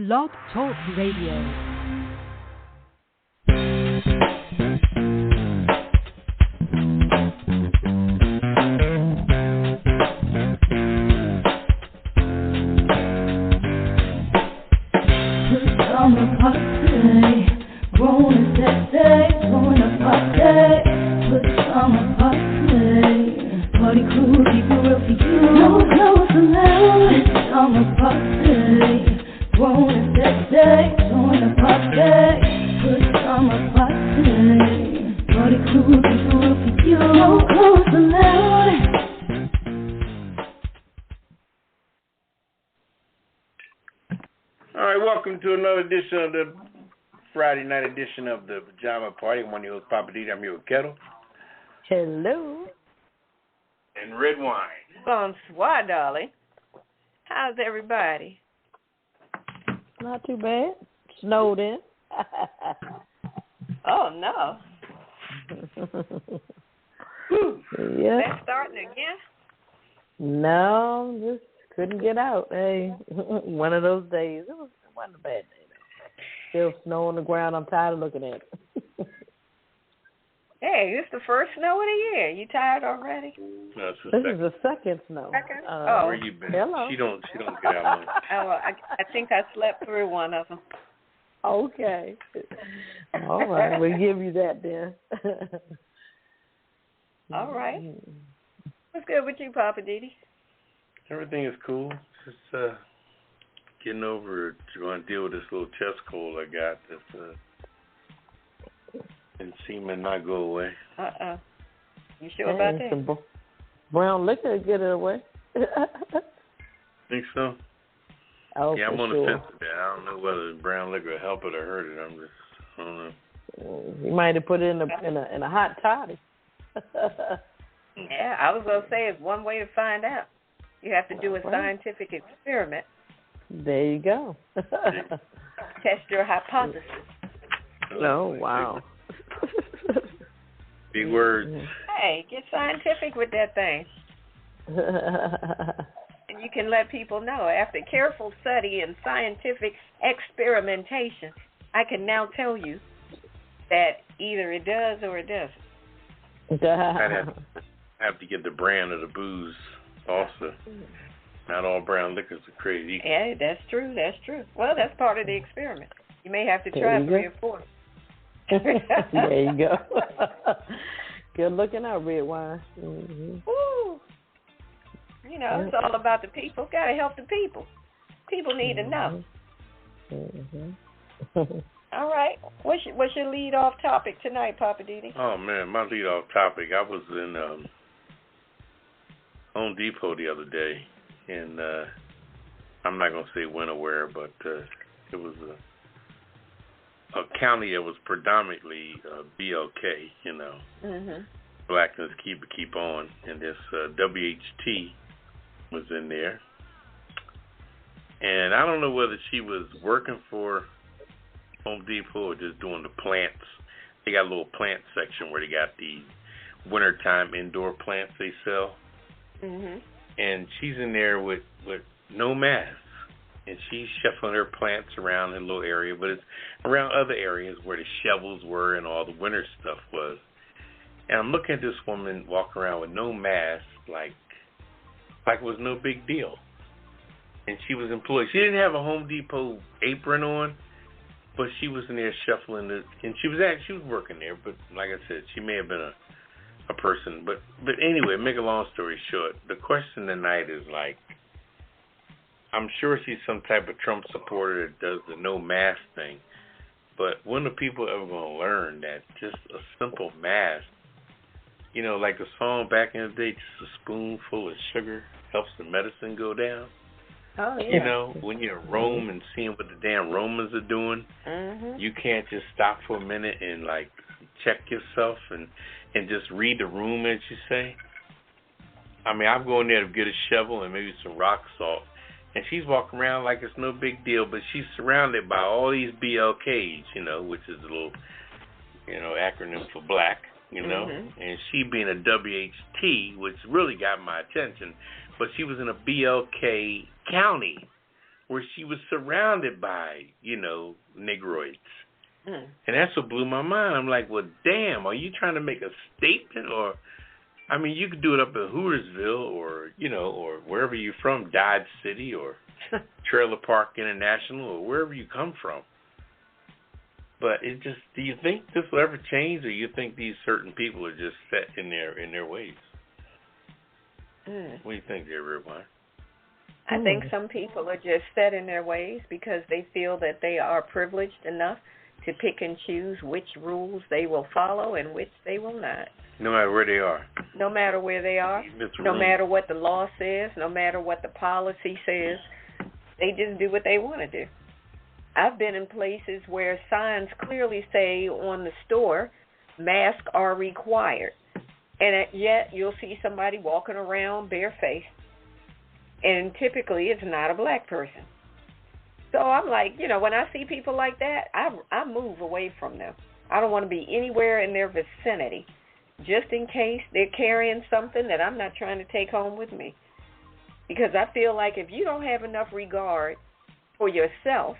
Blog Talk Radio. Party crew, keep it real for you. No clothes allowed. It's summer party. Grown and sexy, throwing a party. Good summer party. Party crew, keep it real for you. No clothes allowed. All right, welcome to another edition of the Friday night edition of the Pajama Party. I'm one of your hosts, Poppa DD. I'm here with Ketel. Hello. And Redwine. Bonsoir, darling. How's everybody? Not too bad. Snowed in. Oh, no. Yeah. That's starting again? No, just couldn't get out. Hey, one of those days. It wasn't a bad day, though. Still snow on the ground. I'm tired of looking at it. Hey, it's the first snow of the year. You tired already? No, This is the second snow. Second? Where you been? Hello. She don't get out much. Oh, I think I slept through one of them. Okay. All right. We'll give you that then. All right. What's good with you, Poppa DD? Everything is cool. Just getting over trying to deal with this little chest cold I got that's and seeming not go away. You sure about that? Some brown liquor to get it away. Think so? Oh, yeah, I'm for on sure. the fence with that. I don't know whether brown liquor will help it or hurt it. I don't know. You might have put it in a hot toddy. Yeah, I was going to say it's one way to find out. You have to do a scientific experiment. There you go. Test your hypothesis. Oh, wow. Big words. Hey, get scientific with that thing. And you can let people know. After careful study and scientific experimentation, I can now tell you that either it does or it doesn't. I'd have to get the brand of the booze also. Not all brown liquors are created equal. Yeah, that's true. That's true. Well, that's part of the experiment. You may have to try 3 or 4. There you go. Good looking out, Redwine. Mm-hmm. Woo! You know, it's all about the people. Got to help the people. People need to know. Mm-hmm. All right. What's your lead off topic tonight, Poppa DD? Oh man, my lead off topic. I was in Home Depot the other day, and I'm not gonna say when or where, but it was a county that was predominantly BLK, you know, blackness keep on, and this WHT was in there, and I don't know whether she was working for Home Depot or just doing the plants. They got a little plant section where they got the wintertime indoor plants they sell, and she's in there with no mask. And she's shuffling her plants around in a little area, but it's around other areas where the shovels were and all the winter stuff was. And I'm looking at this woman walking around with no mask, like it was no big deal. And she was employed. She didn't have a Home Depot apron on, but she was in there shuffling it. And she was working there, but like I said, she may have been a person. But anyway, make a long story short, the question tonight is like, I'm sure she's some type of Trump supporter that does the no mask thing. But when are people ever going to learn that just a simple mask, you know, like the song back in the day, just a spoonful of sugar helps the medicine go down? Oh, yeah. You know, when you're in Rome and seeing what the damn Romans are doing, you can't just stop for a minute and, like, check yourself and just read the room, as you say. I mean, I'm going there to get a shovel and maybe some rock salt. And she's walking around like it's no big deal, but she's surrounded by all these BLKs, you know, which is a little, you know, acronym for black, you know. And she being a WHT, which really got my attention, but she was in a BLK county. where she was surrounded by, Negroids. Mm. And that's what blew my mind. I'm like, well, damn, are you trying to make a statement? Or, I mean, you could do it up in Hootersville or, or wherever you're from, Dodge City or Trailer Park International or wherever you come from. But it just, do you think this will ever change, or you think these certain people are just set in their ways? What do you think there, Redwine? I think some people are just set in their ways because they feel that they are privileged enough to pick and choose which rules they will follow and which they will not. No matter where they are. No matter where they are. No matter what the law says. No matter what the policy says. They just do what they want to do. I've been in places where signs clearly say on the store, masks are required. And yet you'll see somebody walking around barefaced. And typically it's not a black person. So I'm like, when I see people like that, I move away from them. I don't want to be anywhere in their vicinity, just in case they're carrying something that I'm not trying to take home with me. Because I feel like if you don't have enough regard for yourself,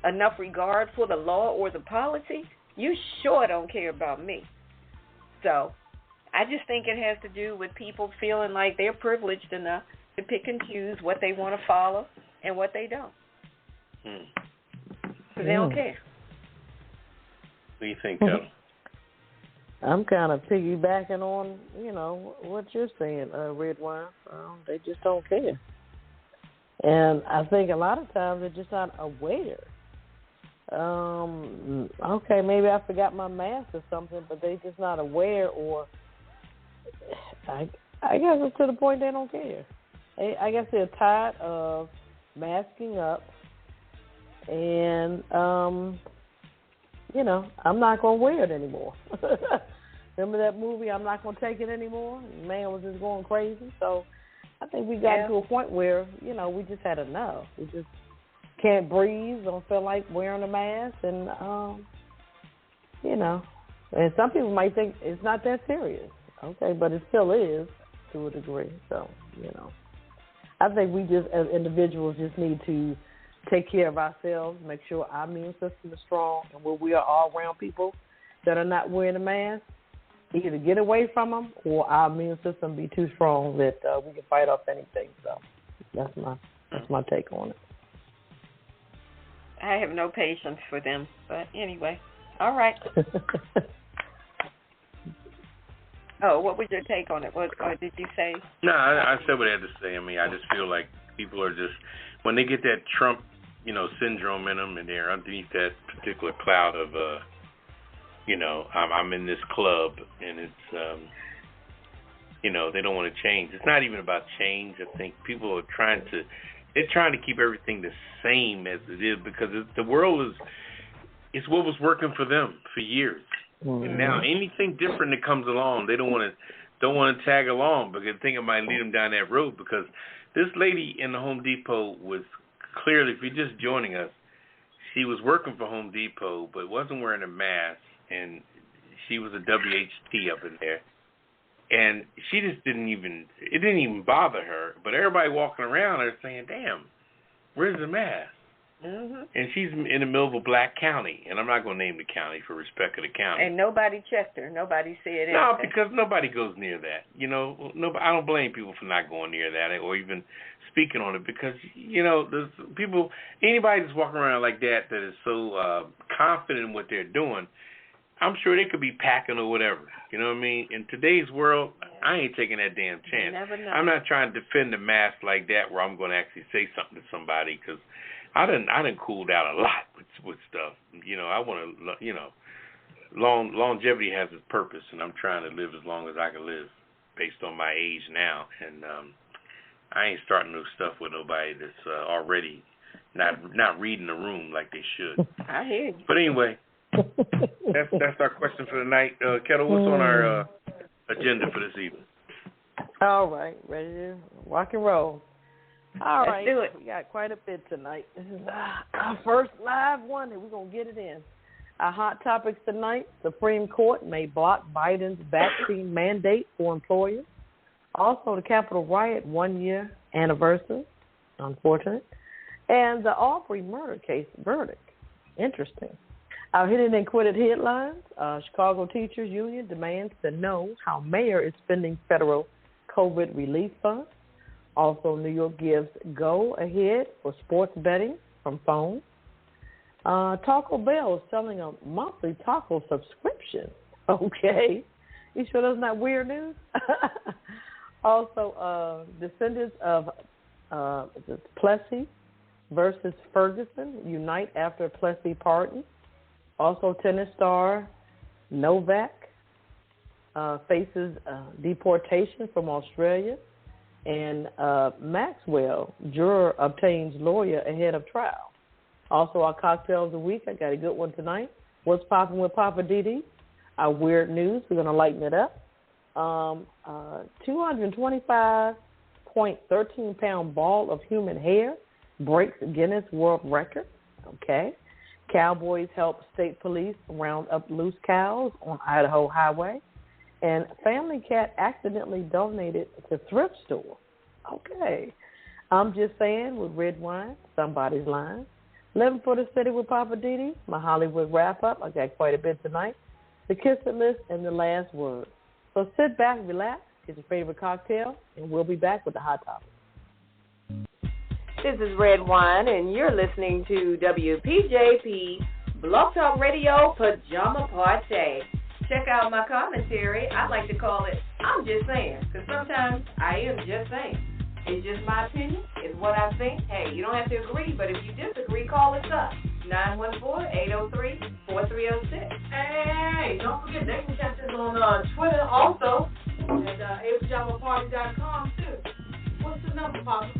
enough regard for the law or the policy, you sure don't care about me. So I just think it has to do with people feeling like they're privileged enough to pick and choose what they want to follow and what they don't. Because they don't care. What do you think, Ketel? I'm kind of piggybacking on, what you're saying, Redwine. They just don't care. And I think a lot of times they're just not aware. Okay, maybe I forgot my mask or something, but they're just not aware, or I guess it's to the point they don't care. I guess they're tired of masking up. And, I'm not going to wear it anymore. Remember that movie, I'm Not Going to Take It Anymore? The man was just going crazy. So I think we got to a point where, we just had enough. We just can't breathe, don't feel like wearing a mask. And, and some people might think it's not that serious. Okay, but it still is to a degree. So, I think we just, as individuals, just need to take care of ourselves, make sure our immune system is strong, and when we are all around people that are not wearing a mask, either get away from them or our immune system be too strong that we can fight off anything. So that's my take on it. I have no patience for them, but anyway, all right. Oh, what was your take on it? Or did you say? No, I said what I had to say. I mean, I just feel like people are just, when they get that Trump, syndrome in them, and they're underneath that particular cloud of, I'm in this club, and it's, they don't want to change. It's not even about change. I think people are trying to keep everything the same as it is, because the world it's what was working for them for years. Mm-hmm. And now anything different that comes along, they don't want to tag along, because they think it might lead them down that road. Because this lady in the Home Depot was clearly, if you're just joining us, she was working for Home Depot, but wasn't wearing a mask, and she was a WHT up in there. And she just it didn't even bother her. But everybody walking around her saying, damn, where's the mask? Mm-hmm. And she's in the middle of a black county, and I'm not going to name the county for respect of the county. And nobody checked her. Nobody said anything. No, because nobody goes near that. I don't blame people for not going near that or even speaking on it, because, there's people, anybody that's walking around like that is so confident in what they're doing, I'm sure they could be packing or whatever. You know what I mean? In today's world, I ain't taking that damn chance. You never know. I'm not trying to defend the mask like that where I'm going to actually say something to somebody, because I done cooled out a lot with stuff. I want to, longevity has its purpose, and I'm trying to live as long as I can live based on my age now. And I ain't starting new stuff with nobody that's already not reading the room like they should. I hear you. But anyway, that's our question for the night. Ketel, what's on our agenda for this evening? All right, ready to rock and roll. All right, let's do it. We got quite a bit tonight. This is our first live one, and we're going to get it in. Our hot topics tonight: Supreme Court may block Biden's vaccine mandate for employers. Also, the Capitol riot 1-year anniversary. Unfortunate. And the Aubrey murder case verdict. Interesting. Our hidden and quitted headlines. Chicago Teachers Union demands to know how mayor is spending federal COVID relief funds. Also, New York gives go-ahead for sports betting from phone. Taco Bell is selling a monthly taco subscription. Okay. You sure that's not weird news? Also, descendants of Plessy versus Ferguson unite after Plessy pardon. Also, tennis star Novak faces deportation from Australia. And Maxwell, juror, obtains lawyer ahead of trial. Also, our cocktail of the week. I got a good one tonight. What's popping with Poppa DD? Our weird news. We're going to lighten it up. 225.13-pound ball of human hair breaks Guinness World Record. Okay. Cowboys help state police round up loose cows on Idaho Highway. And family cat accidentally donated to thrift store. Okay. I'm just saying, with Redwine, somebody's lying. Living for the city with Poppa DD, my Hollywood wrap-up. I got quite a bit tonight. The kiss it list and the last word. So sit back, relax, get your favorite cocktail, and we'll be back with the hot topic. This is Redwine, and you're listening to WPJP Blog Talk Radio Pajama Party. Check out my commentary. I like to call it I'm Just Saying, because sometimes I am just saying. It's just my opinion. It's what I think. Hey, you don't have to agree, but if you disagree, call us up. 914-803-4306. Hey, don't forget, they can catch us on Twitter also, at apajamaparty.com, too. What's the number, Papa?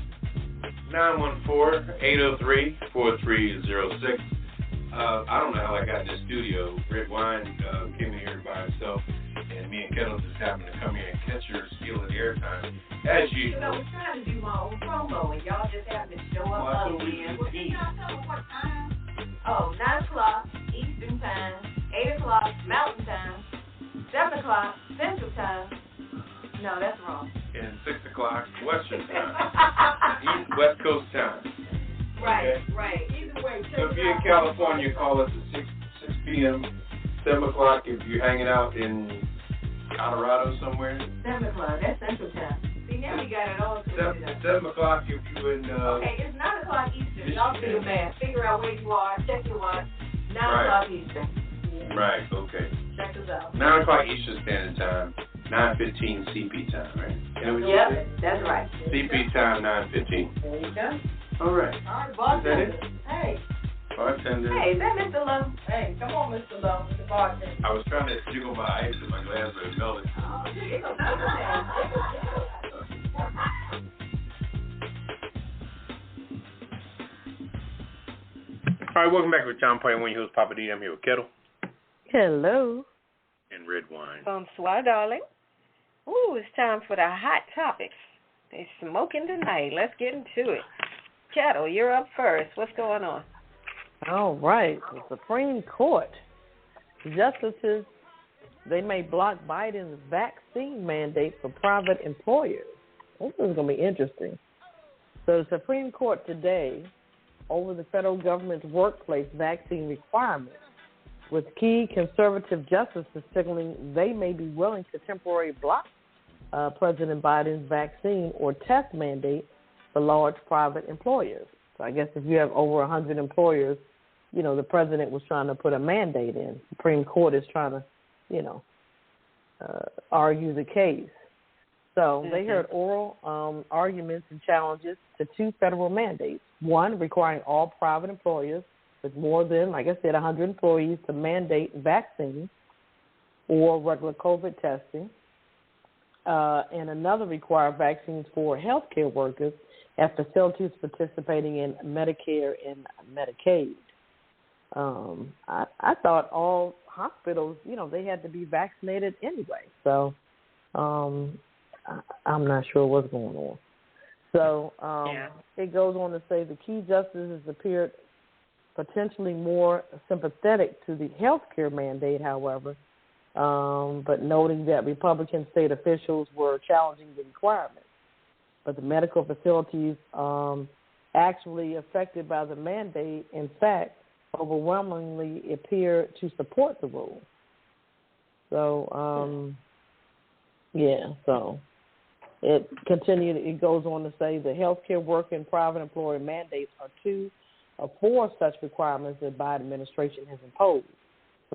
914-803-4306. I don't know how I got in the studio. Redwine came in here by himself, and me and Ketel just happened to come here and catch her stealing the airtime. As usual. You know, we're trying to do my own promo, and y'all just happen to show up again. Well, can y'all tell us what time? Oh, 9 o'clock Eastern Time, 8 o'clock Mountain Time, 7 o'clock Central Time. No, that's wrong. And 6 o'clock Western Time. West Coast Time. Right, okay. Right. Either way. So if you're in California, call us at 6 p.m., 7 o'clock if you're hanging out in Colorado somewhere. 7 o'clock, that's Central Time. See, now we got it all. 7 o'clock if you're in... okay, it's 9 o'clock Eastern. Y'all do the math. Figure out where you are. Check your watch. 9 o'clock Eastern. Right, okay. Check us out. 9 o'clock Eastern Standard Time, 9:15 CP time, right? Yep, that's right. CP time, 9:15. There you go. All right. All right, bartender. Is that it? Hey. Bartender. Hey, is that Mr. Lowe? Hey, come on, Mr. Lowe, the bartender. I was trying to jiggle my ice in my glass, but it melted. Oh, jiggle. All right, welcome back to Pajama Party. One of your hosts, Poppa DD. I'm here with Ketel. Hello. And Redwine. Bonsoir, darling. Ooh, it's time for the hot topics. They're smoking tonight. Let's get into it. Ketel, you're up first. What's going on? All right. The Supreme Court. Justices, they may block Biden's vaccine mandate for private employers. This is going to be interesting. So the Supreme Court today, over the federal government's workplace vaccine requirements, with key conservative justices signaling they may be willing to temporarily block President Biden's vaccine or test mandate for large private employers. So I guess if you have over 100 employers, you know, the president was trying to put a mandate in. The Supreme Court is trying to, you know, argue the case. So they heard oral arguments and challenges to two federal mandates. One, requiring all private employers with more than, like I said, 100 employees to mandate vaccines or regular COVID testing. And another require vaccines for healthcare workers at facilities participating in Medicare and Medicaid. I thought all hospitals, you know, they had to be vaccinated anyway. So I'm not sure what's going on. So it goes on to say the key justices appeared potentially more sympathetic to the health care mandate, however, but noting that Republican state officials were challenging the requirements. But the medical facilities actually affected by the mandate, in fact, overwhelmingly appear to support the rule. So, so it continued. It goes on to say the healthcare worker and private employer mandates are two of four such requirements that Biden administration has imposed,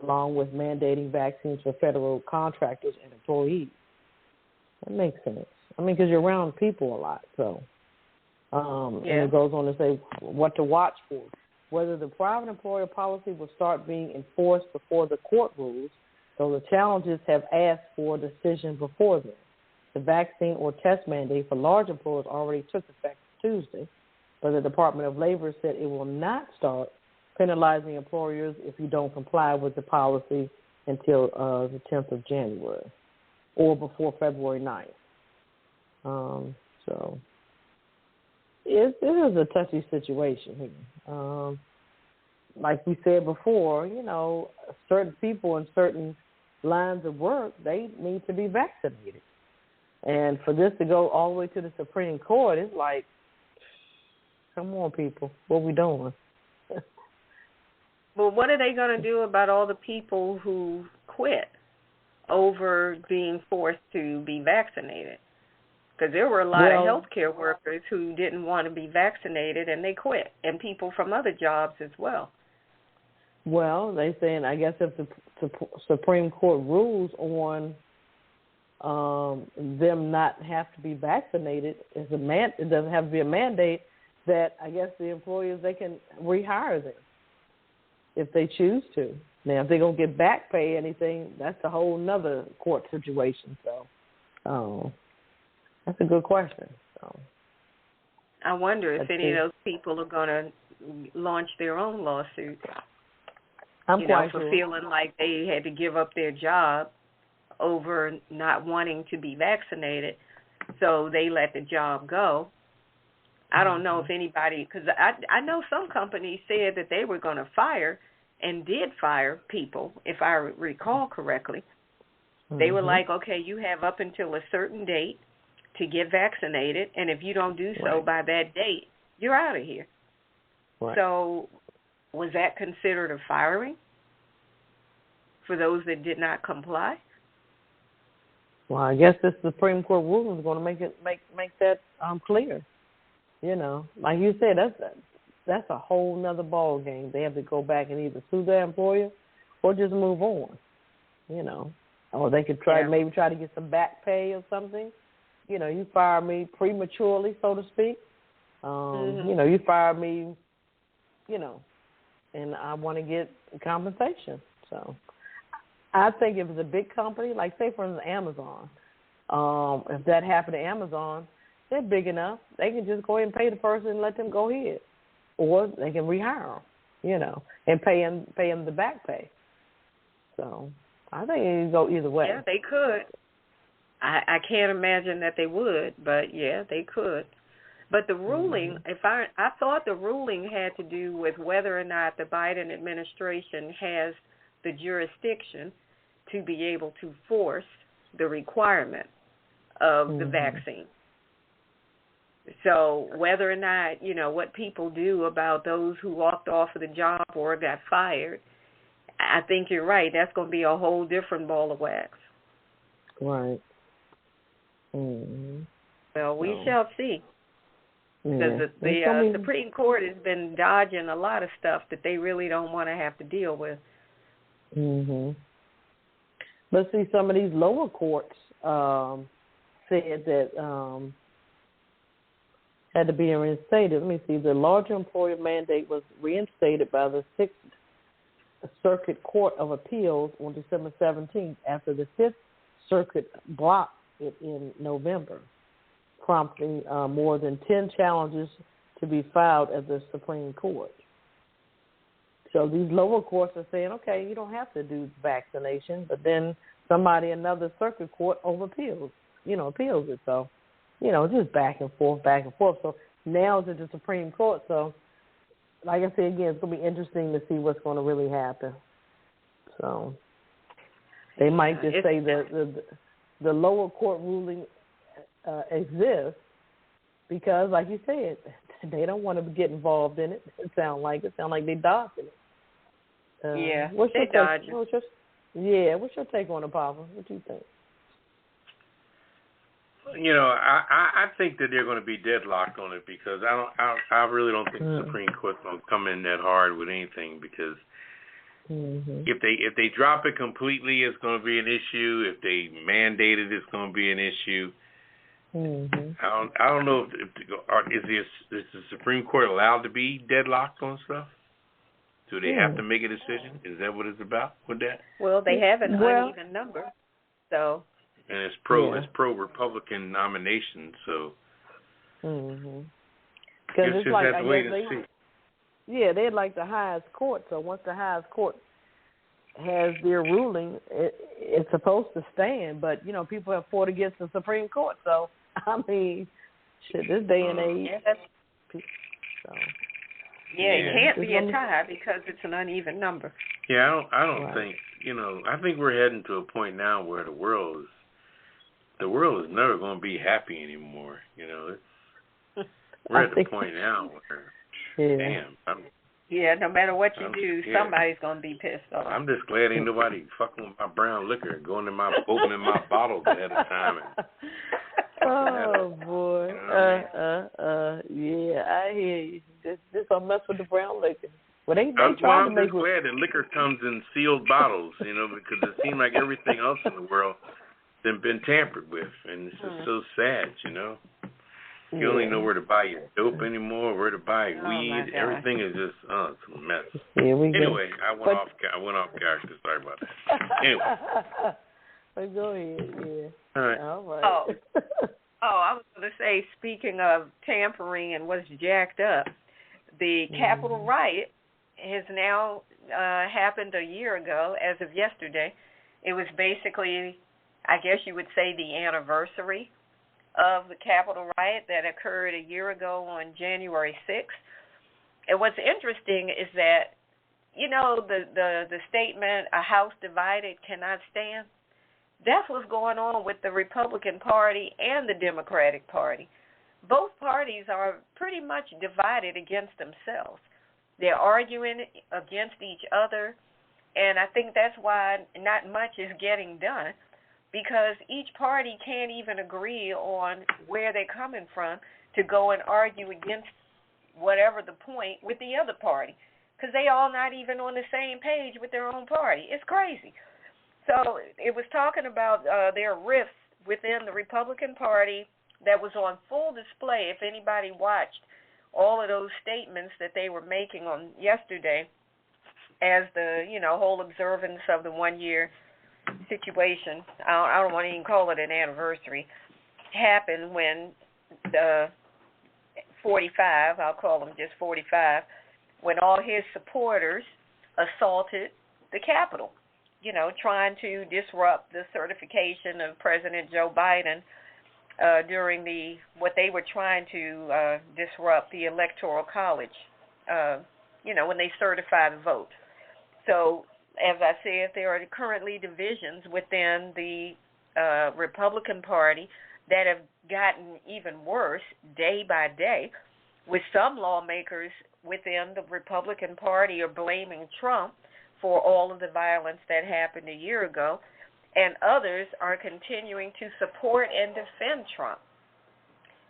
along with mandating vaccines for federal contractors and employees. That makes sense. I mean, because you're around people a lot, so. And it goes on to say what to watch for. Whether the private employer policy will start being enforced before the court rules, though the challenges have asked for a decision before then. The vaccine or test mandate for large employers already took effect Tuesday, but the Department of Labor said it will not start penalizing employers if you don't comply with the policy until the 10th of January or before February 9th. So it is a touchy situation here. Like we said before, certain people in certain lines of work, they need to be vaccinated. And for this to go all the way to the Supreme Court, it's like, come on, people, what we doing? Well, what are they going to do about all the people who quit over being forced to be vaccinated? Because there were a lot of healthcare workers who didn't want to be vaccinated, and they quit, and people from other jobs as well. Well, they saying, I guess if the Supreme Court rules on them not have to be vaccinated, it doesn't have to be a mandate, that I guess the employers, they can rehire them if they choose to. Now, if they're going to get back pay anything, that's a whole nother court situation. So that's a good question. So I wonder if any of those people are going to launch their own lawsuit. For feeling like they had to give up their job over not wanting to be vaccinated, so they let the job go. I don't know if anybody, because I know some companies said that they were going to fire and did fire people, if I recall correctly. They were like, okay, you have up until a certain date to get vaccinated, and if you don't do so by that date, you're out of here. Right. So was that considered a firing for those that did not comply? Well, I guess this Supreme Court ruling is going to make that clear. Like you said, that's a whole nother ball game. They have to go back and either sue their employer or just move on. Or they could maybe try to get some back pay or something. You fired me prematurely, so to speak. You fired me, and I want to get compensation. So I think if it's a big company, like say for instance Amazon, if that happened to Amazon, they're big enough. They can just go ahead and pay the person and let them go ahead. Or they can rehire them, and pay them the back pay. So I think it can go either way. Yeah, they could. I can't imagine that they would, but yeah, they could. But the ruling, I thought the ruling had to do with whether or not the Biden administration has the jurisdiction to be able to force the requirement of the vaccine. So whether or not, what people do about those who walked off of the job or got fired, I think you're right. That's going to be a whole different ball of wax. Right. Mm-hmm. Well, we shall see. Because the Supreme Court has been dodging a lot of stuff that they really don't want to have to deal with. But see, some of these lower courts said that had to be reinstated. Let me see. The larger employer mandate was reinstated by the 6th Circuit Court of Appeals on December 17th after the 5th Circuit blocked it in November, prompting more than 10 challenges to be filed at the Supreme Court. So these lower courts are saying, okay, you don't have to do vaccination, but then another circuit court appeals it. So, just back and forth. So now it's at the Supreme Court. So, like I said, again, it's going to be interesting to see what's going to really happen. So they might just say that the lower court ruling exists because, like you said, they don't want to get involved in it. It sounds like they dodging it. What's they dodge it. What's your take on it, Papa? What do you think? I think that they're going to be deadlocked on it because I really don't think the Supreme Court's going to come in that hard with anything because if they drop it completely, it's going to be an issue. If they mandate it, it's going to be an issue. I don't know if is the Supreme Court allowed to be deadlocked on stuff? Do they have to make a decision? Is that what it's about with that? Well, they have an uneven number, so. And it's pro-Republican nomination, so. Because it's like I guess they're like the highest court. So once the highest court has their ruling, it's supposed to stand. But people have fought against the Supreme Court. So I mean, shit, this day and age. It can't be a tie because it's an uneven number. Yeah, I don't think I think we're heading to a point now where the world is never going to be happy anymore. We're at the point now where no matter what you do, somebody's going to be pissed off. I'm just glad ain't nobody fucking with my brown liquor, opening my bottles ahead of time. Oh boy, I hear you. This don't mess with the brown liquor. Well, they I'm trying to make glad that liquor comes in sealed bottles, because it seems like everything else in the world has been tampered with, and it's just so sad, You don't even know where to buy your dope anymore, where to buy weed. Everything is just, it's a mess. Anyway, I went off character. Sorry about that. Anyway. Go ahead, All right. I was going to say, speaking of tampering and what's jacked up, the Capitol riot has now happened a year ago, as of yesterday. It was basically, I guess you would say, the anniversary of the Capitol riot that occurred a year ago on January 6th. And what's interesting is that, the statement, a house divided cannot stand, that's what's going on with the Republican Party and the Democratic Party. Both parties are pretty much divided against themselves. They're arguing against each other, and I think that's why not much is getting done, because each party can't even agree on where they're coming from to go and argue against whatever the point with the other party, because they all not even on the same page with their own party. It's crazy. So it was talking about their rifts within the Republican Party that was on full display if anybody watched all of those statements that they were making on yesterday as the, whole observance of the 1 year situation. I don't want to even call it an anniversary. Happened when the 45, I'll call them just 45, when all his supporters assaulted the Capitol, trying to disrupt the certification of President Joe Biden during what they were trying to disrupt, the Electoral College, when they certify the vote. So, as I said, there are currently divisions within the Republican Party that have gotten even worse day by day, with some lawmakers within the Republican Party are blaming Trump for all of the violence that happened a year ago, and others are continuing to support and defend Trump.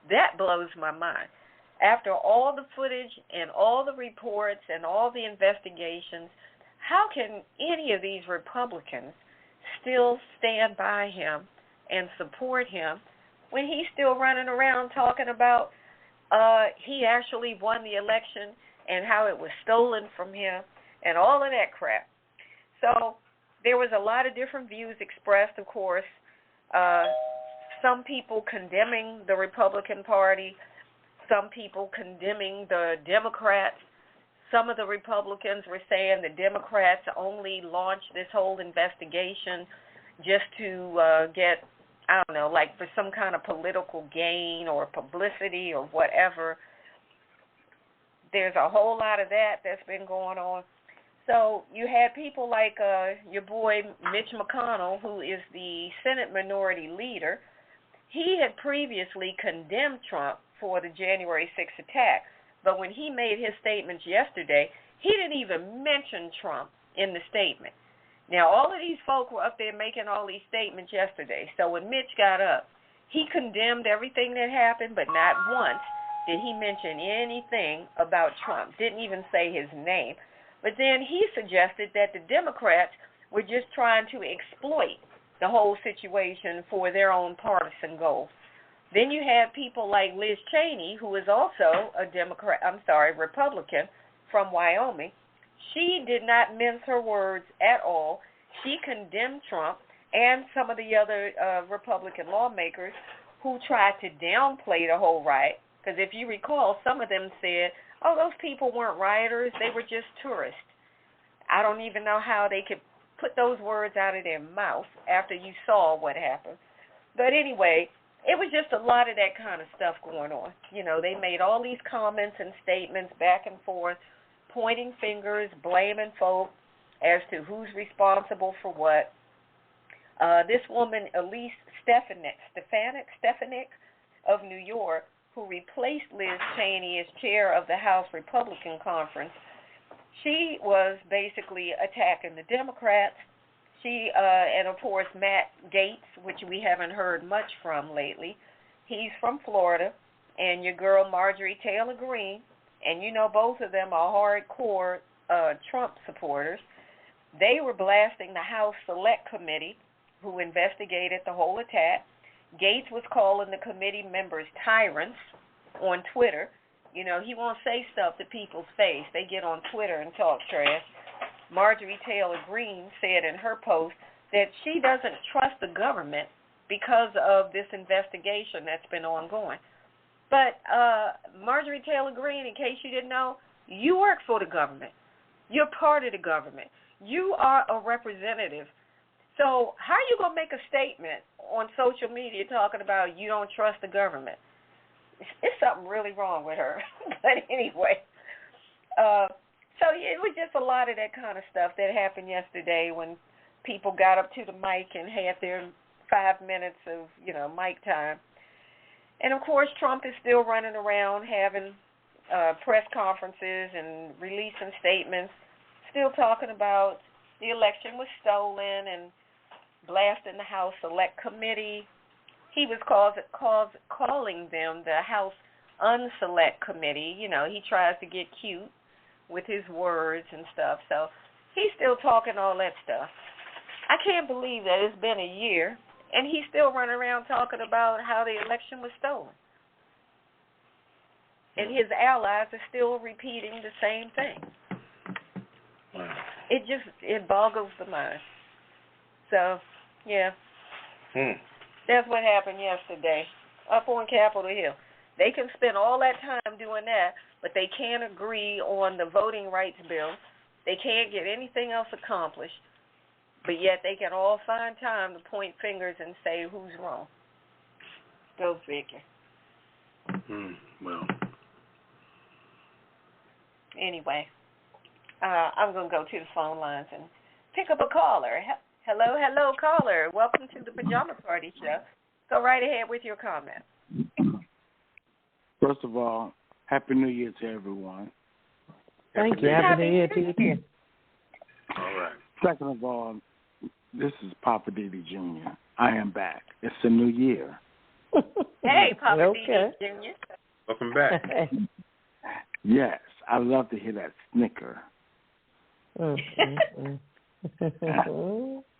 That blows my mind. After all the footage and all the reports and all the investigations, how can any of these Republicans still stand by him and support him when he's still running around talking about he actually won the election and how it was stolen from him and all of that crap? So there was a lot of different views expressed, of course. Some people condemning the Republican Party, some people condemning the Democrats. Some of the Republicans were saying the Democrats only launched this whole investigation just to get, I don't know, like for some kind of political gain or publicity or whatever. There's a whole lot of that's been going on. So you had people like your boy Mitch McConnell, who is the Senate Minority Leader. He had previously condemned Trump for the January 6th attack, But when he made his statements yesterday, he didn't even mention Trump in the statement. Now, all of these folk were up there making all these statements yesterday. So when Mitch got up, he condemned everything that happened, but not once did he mention anything about Trump. Didn't even say his name. But then he suggested that the Democrats were just trying to exploit the whole situation for their own partisan goals. Then you had people like Liz Cheney, who is also a Republican from Wyoming. She did not mince her words at all. She condemned Trump and some of the other Republican lawmakers who tried to downplay the whole riot. Because if you recall, some of them said, oh, those people weren't rioters, they were just tourists. I don't even know how they could put those words out of their mouth after you saw what happened. But anyway, it was just a lot of that kind of stuff going on. You know, they made all these comments and statements back and forth, pointing fingers, blaming folk as to who's responsible for what. This woman, Elise Stefanik of New York, who replaced Liz Cheney as chair of the House Republican Conference, she was basically attacking the Democrats. She, and of course, Matt Gaetz, which we haven't heard much from lately. He's from Florida, and your girl Marjorie Taylor Greene, and you know both of them are hardcore Trump supporters. They were blasting the House Select Committee, who investigated the whole attack. Gaetz was calling the committee members tyrants on Twitter. You know, he won't say stuff to people's face. They get on Twitter and talk trash. Marjorie Taylor Greene said in her post that she doesn't trust the government because of this investigation that's been ongoing. But Marjorie Taylor Greene, in case you didn't know, you work for the government. You're part of the government. You are a representative. So how are you going to make a statement on social media talking about you don't trust the government? It's something really wrong with her. But anyway, so it was just a lot of that kind of stuff that happened yesterday when people got up to the mic and had their 5 minutes of, you know, mic time. And, of course, Trump is still running around having press conferences and releasing statements, still talking about the election was stolen and blasting the House Select Committee. He was calling them the House Unselect Committee. You know, he tries to get cute with his words and stuff. So he's still talking all that stuff. I can't believe that it's been a year, and he's still running around talking about how the election was stolen. And his allies are still repeating the same thing. Wow. It boggles the mind. So, yeah. That's what happened yesterday up on Capitol Hill. They can spend all that time doing that, but they can't agree on the voting rights bill. They can't get anything else accomplished, but yet they can all find time to point fingers and say who's wrong. Go figure. Well. Anyway, I'm going to go to the phone lines and pick up a caller. Hello, caller. Welcome to the Pajama Party Show. Go right ahead with your comment. First of all, Happy New Year to everyone. Thank you. Happy New Year to you too. All right. Second of all, this is Poppa DD Jr. I am back. It's a new year. Hey, Poppa Okay. DD Jr. Welcome back. Yes, I love to hear that snicker. But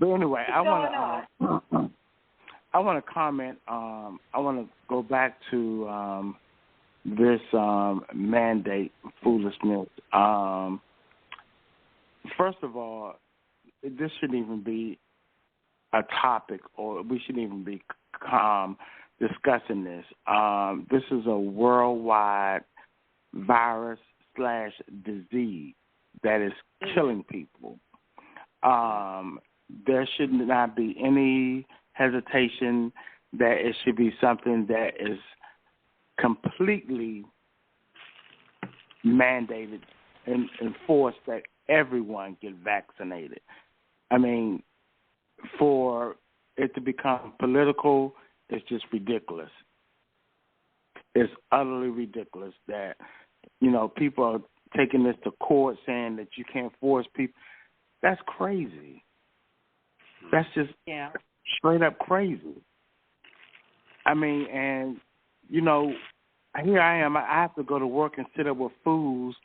anyway, I want to comment. I want to go back to this mandate foolishness. First of all, this shouldn't even be a topic, or we shouldn't even be discussing this. This is a worldwide virus/disease that is killing people. There should not be any hesitation that it should be something that is completely mandated and enforced that everyone get vaccinated. I mean, for it to become political, it's just ridiculous. It's utterly ridiculous that people are taking this to court saying that you can't force people. That's crazy. That's just straight up crazy. I mean, and, here I am. I have to go to work and sit up with fools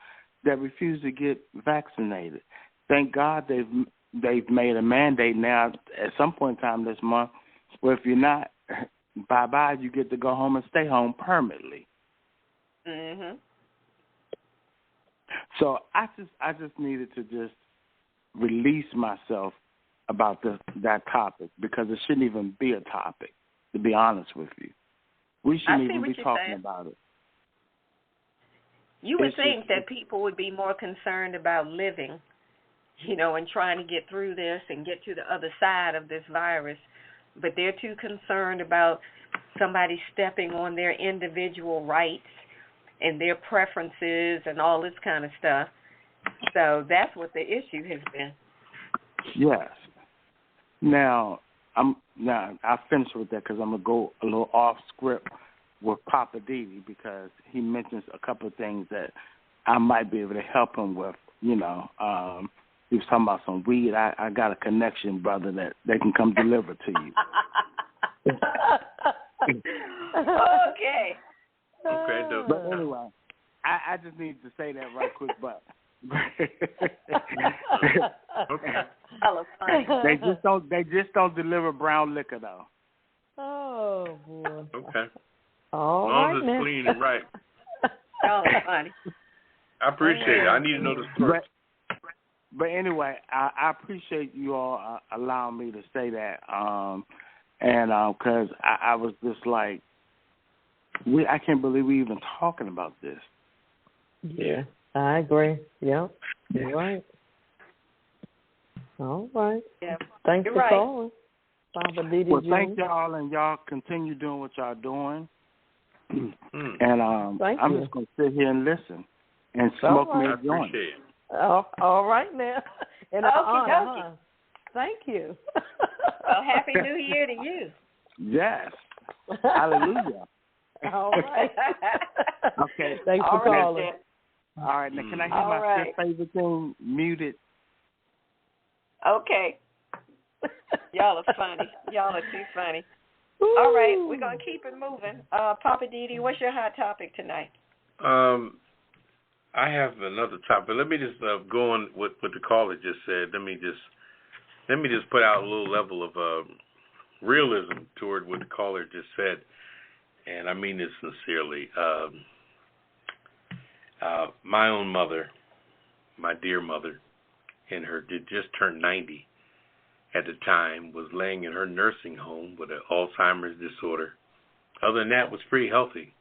that refuse to get vaccinated. Thank God they've made a mandate now at some point in time this month where if you're not, bye-bye, you get to go home and stay home permanently. Mhm. So I just needed to just release myself about that topic because it shouldn't even be a topic, to be honest with you. We shouldn't even be talking about it. You would think that people would be more concerned about living, and trying to get through this and get to the other side of this virus, but they're too concerned about somebody stepping on their individual rights and their preferences and all this kind of stuff. So that's what the issue has been. Yes. Now I'll finish with that because I'm going to go a little off script with Poppa DD because he mentions a couple of things that I might be able to help him with. He was talking about some weed. I got a connection, brother, that they can come deliver to you. Okay. But anyway, I just need to say that right quick, but okay. They just don't deliver brown liquor though. Oh boy. Okay. All as right, long as it's clean and right. Oh, funny. I appreciate it. I need to know the story. But anyway, I appreciate you all allowing me to say that, and because I was just like, I can't believe we even talking about this. Yeah, I agree. Yep, you're right. All right. Yeah. Thanks for calling. Poppa DD. Well, thank y'all, and y'all continue doing what y'all doing. And I'm just going to sit here and listen and smoke me a joint. All right now. And thank you. Well, Happy New Year to you. Yes. Hallelujah. All right. Okay. Thanks for calling. All right. Now, can I hear my favorite thing muted? Okay. Y'all are funny. Y'all are too funny. Ooh. All right, we're going to keep it moving. Poppa DD, what's your hot topic tonight? I have another topic. Let me just go on what the caller just said. Let me just put out a little level of realism toward what the caller just said, and I mean this sincerely. My own mother, my dear mother, and her did just turn 90 at the time, was laying in her nursing home with an Alzheimer's disorder. Other than that, was pretty healthy.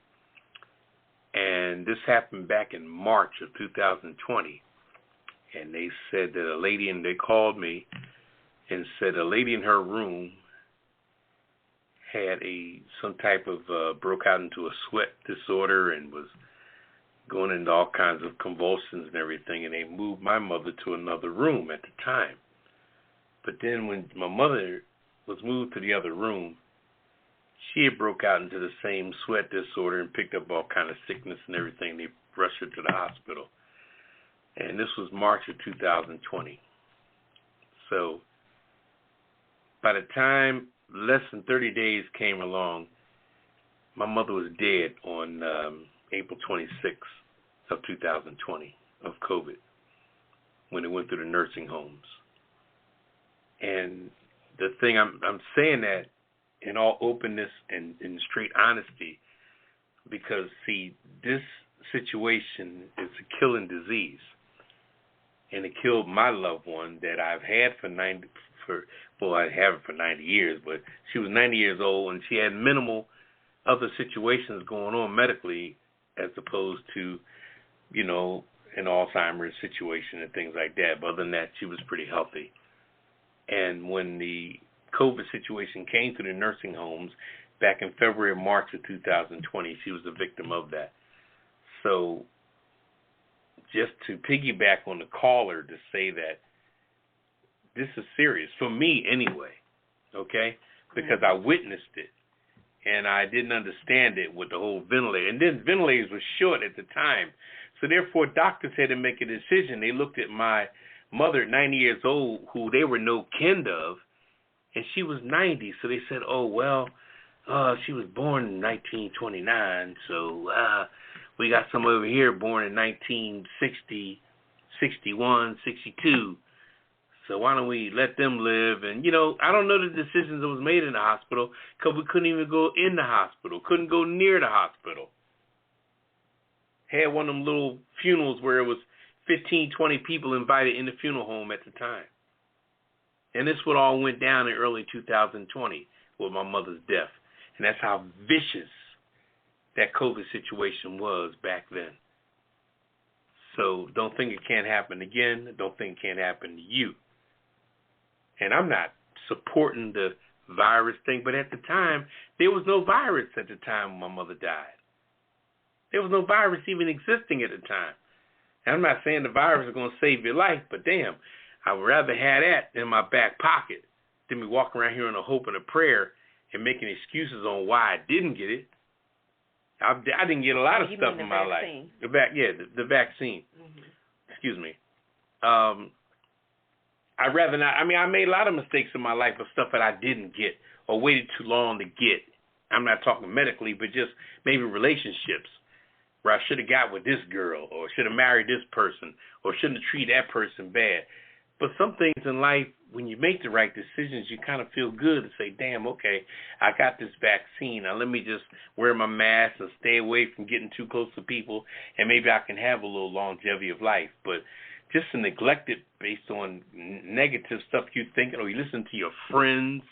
And this happened back in March of 2020. And they said that they called me and said a lady in her room had some type of, broke out into a sweat disorder and was going into all kinds of convulsions and everything. And they moved my mother to another room at the time. But then when my mother was moved to the other room, she had broke out into the same sweat disorder and picked up all kind of sickness and everything. They rushed her to the hospital. And this was March of 2020. So by the time less than 30 days came along, my mother was dead on April 26th of 2020 of COVID when it went through the nursing homes. And the thing I'm saying that in all openness and in straight honesty, because see, this situation is a killing disease, and it killed my loved one that I've had I have her for 90 years, but she was 90 years old and she had minimal other situations going on medically, as opposed to, an Alzheimer's situation and things like that. But other than that, she was pretty healthy. And when the COVID situation came to the nursing homes back in February or March of 2020, she was a victim of that. So just to piggyback on the caller to say that this is serious, for me anyway, okay, because I witnessed it and I didn't understand it with the whole ventilator. And then ventilators were short at the time. So therefore, doctors had to make a decision. They looked at my mother at 90 years old, who they were no kin of, and she was 90. So they said, oh, well, she was born in 1929, so we got some over here born in 1960, 61, 62. So why don't we let them live? And, I don't know the decisions that was made in the hospital because we couldn't even go in the hospital, couldn't go near the hospital. Had one of them little funerals where it was 15, 20 people invited in the funeral home at the time. And this what all went down in early 2020 with my mother's death. And that's how vicious that COVID situation was back then. So don't think it can't happen again. Don't think it can't happen to you. And I'm not supporting the virus thing, but at the time, there was no virus at the time when my mother died. There was no virus even existing at the time. And I'm not saying the virus is going to save your life, but damn, I would rather have that in my back pocket than me walking around here in a hope and a prayer and making excuses on why I didn't get it. I didn't get a lot of stuff in my life. The vaccine. Mm-hmm. Excuse me. I'd rather not. I mean, I made a lot of mistakes in my life of stuff that I didn't get or waited too long to get. I'm not talking medically, but just maybe relationships where I should have got with this girl or should have married this person or shouldn't have treated that person bad. But some things in life, when you make the right decisions, you kind of feel good to say, damn, okay, I got this vaccine. Now let me just wear my mask and stay away from getting too close to people, and maybe I can have a little longevity of life. But just to neglect it based on negative stuff you're thinking, or you listen to your friends.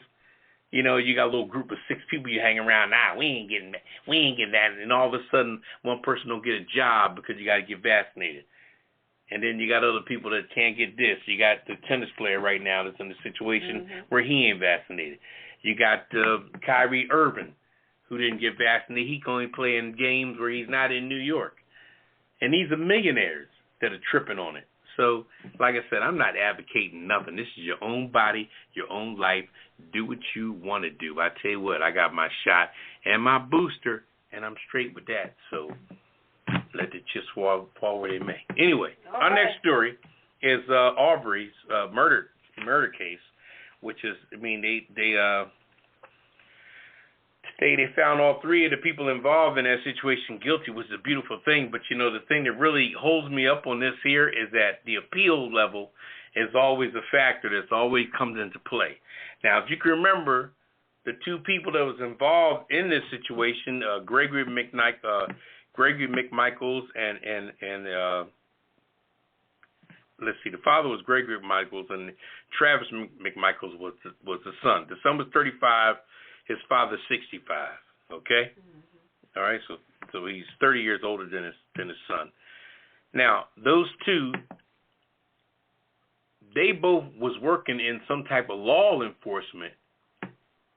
You got a little group of 6 people you hang around. Nah, we ain't getting that. And all of a sudden, one person don't get a job because you got to get vaccinated. And then you got other people that can't get this. You got the tennis player right now that's in a situation where he ain't vaccinated. You got Kyrie Irving, who didn't get vaccinated. He can only play in games where he's not in New York. And these are millionaires that are tripping on it. So, like I said, I'm not advocating nothing. This is your own body, your own life. Do what you want to do. I tell you what, I got my shot and my booster, and I'm straight with that. So let the chips fall where they may. Anyway, our next story is Aubrey's murder case, which is, they found all 3 of the people involved in that situation guilty, which is a beautiful thing. But, the thing that really holds me up on this here is that the appeal level is always a factor that's always comes into play. Now, if you can remember, the 2 people that was involved in this situation, Gregory McMichaels and let's see, the father was Gregory McMichaels and Travis McMichaels was the son. The son was 35. His father's 65, okay? Mm-hmm. All right, so he's 30 years older than his son. Now, those 2, they both was working in some type of law enforcement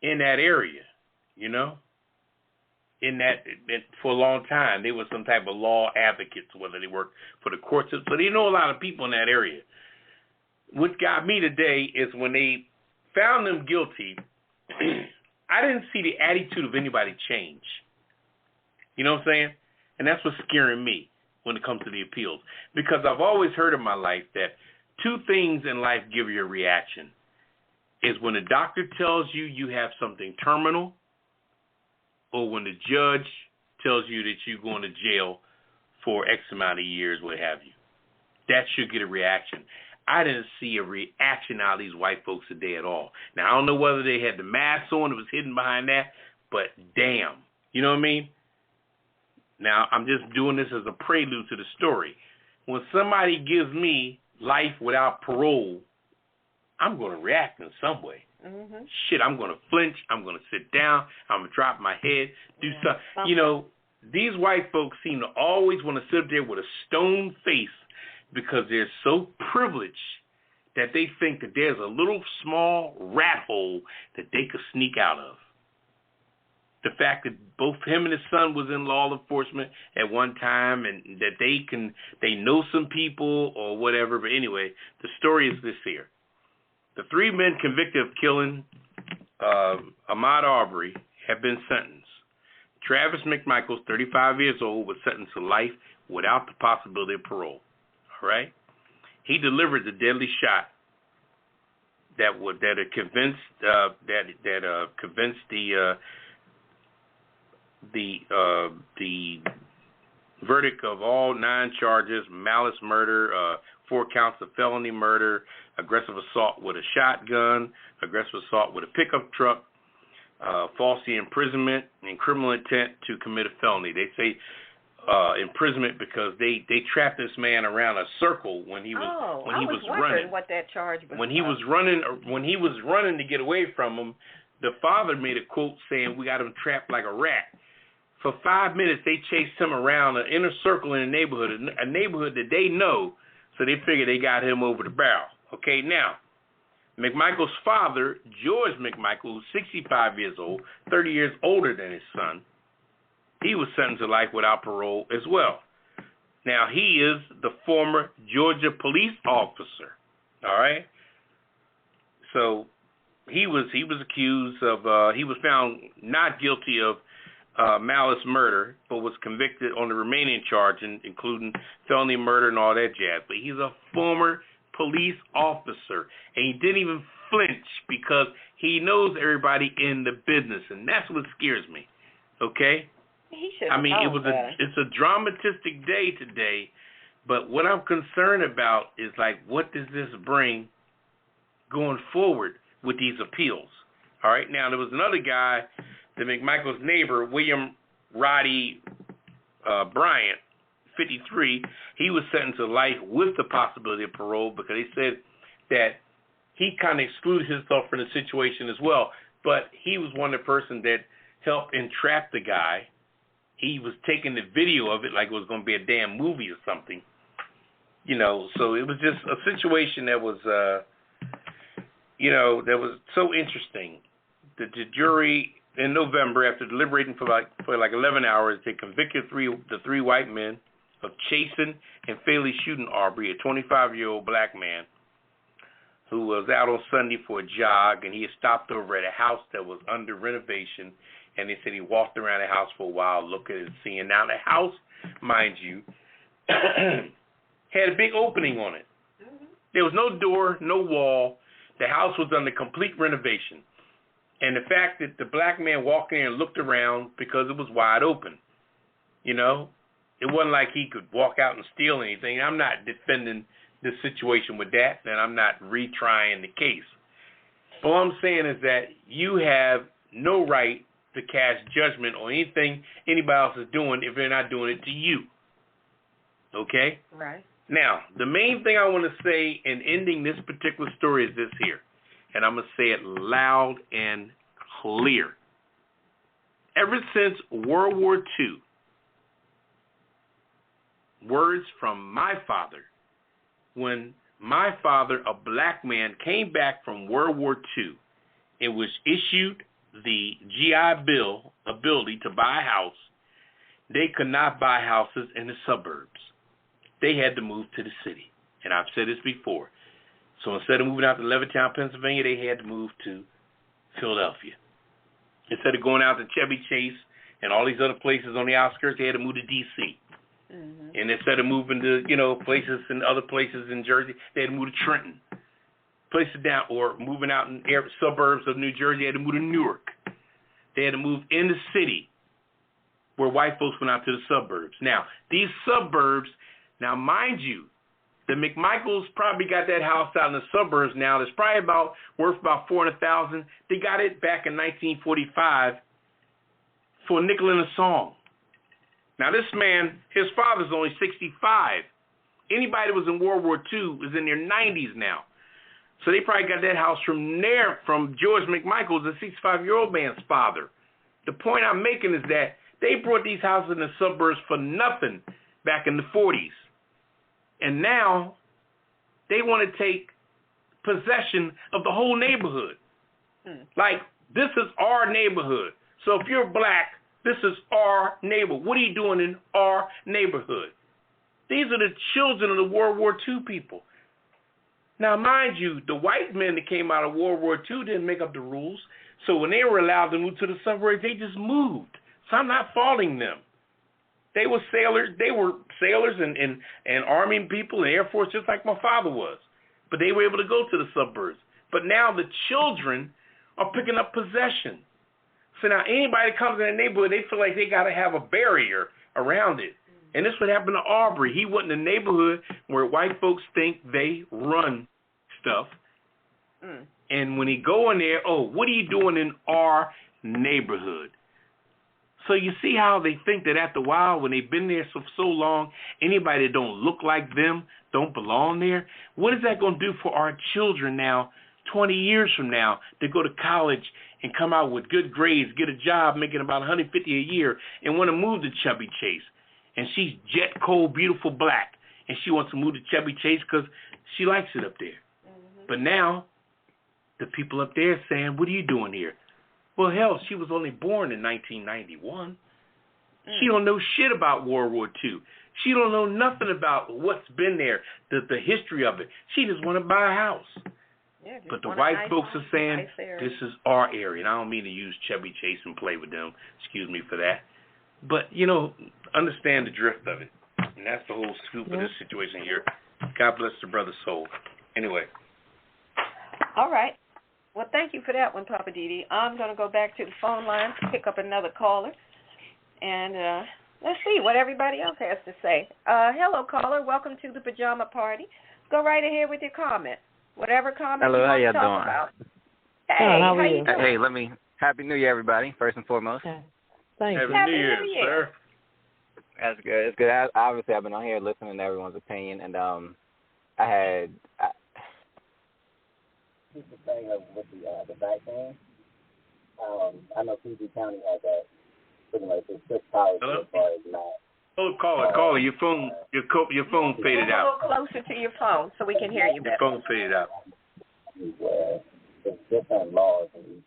in that area, for a long time. They were some type of law advocates, whether they worked for the courts. So they know a lot of people in that area. What got me today is when they found them guilty, I didn't see the attitude of anybody change. You know what I'm saying? And that's what's scaring me when it comes to the appeals. Because I've always heard in my life that 2 things in life give you a reaction. Is when the doctor tells you you have something terminal, or when the judge tells you that you're going to jail for X amount of years, what have you. That should get a reaction. I didn't see a reaction out of these white folks today at all. Now, I don't know whether they had the mask on, it was hidden behind that, but damn. You know what I mean? Now, I'm just doing this as a prelude to the story. When somebody gives me life without parole, I'm going to react in some way. Mm-hmm. Shit, I'm going to flinch. I'm going to sit down. I'm going to drop my head, do something. These white folks seem to always want to sit there with a stone face because they're so privileged that they think that there's a little small rat hole that they could sneak out of. The fact that both him and his son was in law enforcement at one time and that they know some people or whatever. But anyway, the story is this here. The 3 men convicted of killing Ahmaud Arbery have been sentenced. Travis McMichaels, 35 years old, was sentenced to life without the possibility of parole. All right? He delivered the deadly shot that convinced the verdict of all 9 charges: malice murder, 4 counts of felony murder, aggressive assault with a shotgun, aggressive assault with a pickup truck, falsely imprisonment, and criminal intent to commit a felony. They say imprisonment because they trapped this man around a circle when he was running. What that charge was. When he was running to get away from him, the father made a quote saying, "We got him trapped like a rat." For 5 minutes, they chased him around an inner circle in a neighborhood that they know, so they figured they got him over the barrel. Okay, now, McMichael's father, George McMichael, who's 65 years old, 30 years older than his son, he was sentenced to life without parole as well. Now, he is the former Georgia police officer, all right? So he was accused of, he was found not guilty of malice murder, but was convicted on the remaining charge, including felony murder and all that jazz. But he's a former police officer, and he didn't even flinch because he knows everybody in the business, and that's what scares me. Okay? It's a dramatistic day today, but what I'm concerned about is, like, what does this bring going forward with these appeals? All right? Now, there was another guy, the McMichael's neighbor, William Roddy Bryant, 53, he was sentenced to life with the possibility of parole because they said that he kind of excluded himself from the situation as well. But he was one of the person that helped entrap the guy. He was taking the video of it like it was going to be a damn movie or something. You know, so it was just a situation that was, that was so interesting. The jury, in November, after deliberating for like 11 hours, they convicted the three white men of chasing and fatally shooting Aubrey, a 25-year-old black man who was out on Sunday for a jog, and he had stopped over at a house that was under renovation, and they said he walked around the house for a while looking and seeing. Now, the house, mind you, had a big opening on it. There was no door, no wall. The house was under complete renovation. And the fact that the black man walked in and looked around because it was wide open, it wasn't like he could walk out and steal anything. I'm not defending the situation with that, and I'm not retrying the case. All I'm saying is that you have no right to cast judgment on anything anybody else is doing if they're not doing it to you. Okay? Right. Now, the main thing I want to say in ending this particular story is this here, and I'm going to say it loud and clear. Ever since World War II, words from my father, when my father, a black man, came back from World War II, it was issued the GI Bill, ability to buy a house. They could not buy houses in the suburbs. They had to move to the city. And I've said this before. So instead of moving out to Levittown, Pennsylvania, they had to move to Philadelphia. Instead of going out to Chevy Chase and all these other places on the outskirts, they had to move to D.C. Mm-hmm. And instead of moving to, places and other places in Jersey, they had to move to Trenton. Places down, or moving out in suburbs of New Jersey, they had to move to Newark. They had to move in the city where white folks went out to the suburbs. Now, these suburbs, now mind you, the McMichaels probably got that house out in the suburbs now. That's probably worth about $400,000. They got it back in 1945 for a nickel and a song. Now, this man, his father's only 65. Anybody that was in World War II is in their 90s now. So they probably got that house from George McMichael, the 65-year-old man's father. The point I'm making is that they brought these houses in the suburbs for nothing back in the 40s. And now they want to take possession of the whole neighborhood. Like, this is our neighborhood. So if you're black, this is our neighborhood. What are you doing in our neighborhood? These are the children of the World War II people. Now, mind you, the white men that came out of World War II didn't make up the rules. So when they were allowed to move to the suburbs, they just moved. So I'm not faulting them. They were sailors. They were sailors and army people and Air Force, just like my father was. But they were able to go to the suburbs. But now the children are picking up possession. So now anybody that comes in the neighborhood, they feel like they got to have a barrier around it. And this would happen to Aubrey. He went in a neighborhood where white folks think they run stuff. And when he go in there, oh, what are you doing in our neighborhood? So you see how they think that after a while, when they've been there for so long, anybody that don't look like them don't belong there? What is that going to do for our children now, 20 years from now, to go to college and come out with good grades, get a job making about $150 a year, and want to move to Chubby Chase? And she's jet cold, beautiful black, and she wants to move to Chubby Chase because she likes it up there. But now, the people up there saying, what are you doing here? Well, hell, she was only born in 1991. She don't know shit about World War II. She don't know nothing about what's been there, the history of it. She just want to buy a house. Yeah, but the white folks are saying, this is our area. And I don't mean to use Chubby Chase and play with them. Excuse me for that. But, understand the drift of it. And that's the whole scoop of this situation here. God bless the brother's soul. Anyway. All right. Well, thank you for that one, Poppa DD. I'm going to go back to the phone line to pick up another caller. And let's see what everybody else has to say. Hello, caller. Welcome to the Pajama Party. Go right ahead with your comment. Whatever comment you want to talk about. Hey, how you doing? Hey, Happy New Year, everybody, first and foremost. Thank you. Happy New Year, sir. That's good. It's good. Obviously, I've been on here listening to everyone's opinion, and the thing with the vaccine. I know PG County has that pretty much a strict policy as far as not. Oh, caller, your phone faded out. A little closer to your phone so we can hear you better. Your phone faded out. Where there's different laws in each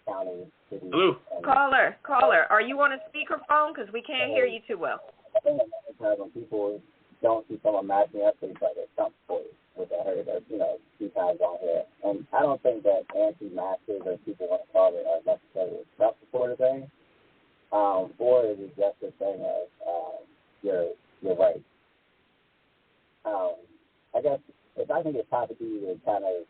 county, city. Hello. Caller, are you on a speakerphone? Because we can't hear you too well. I think sometimes when people don't see someone matching up, they try to jump for it, which I heard a few times on here. And I don't think that anti-maskers, or people want to call it, are necessarily a Trump supporter thing. Or is it just a thing of you're right? I guess if I can get Poppa DD to kind of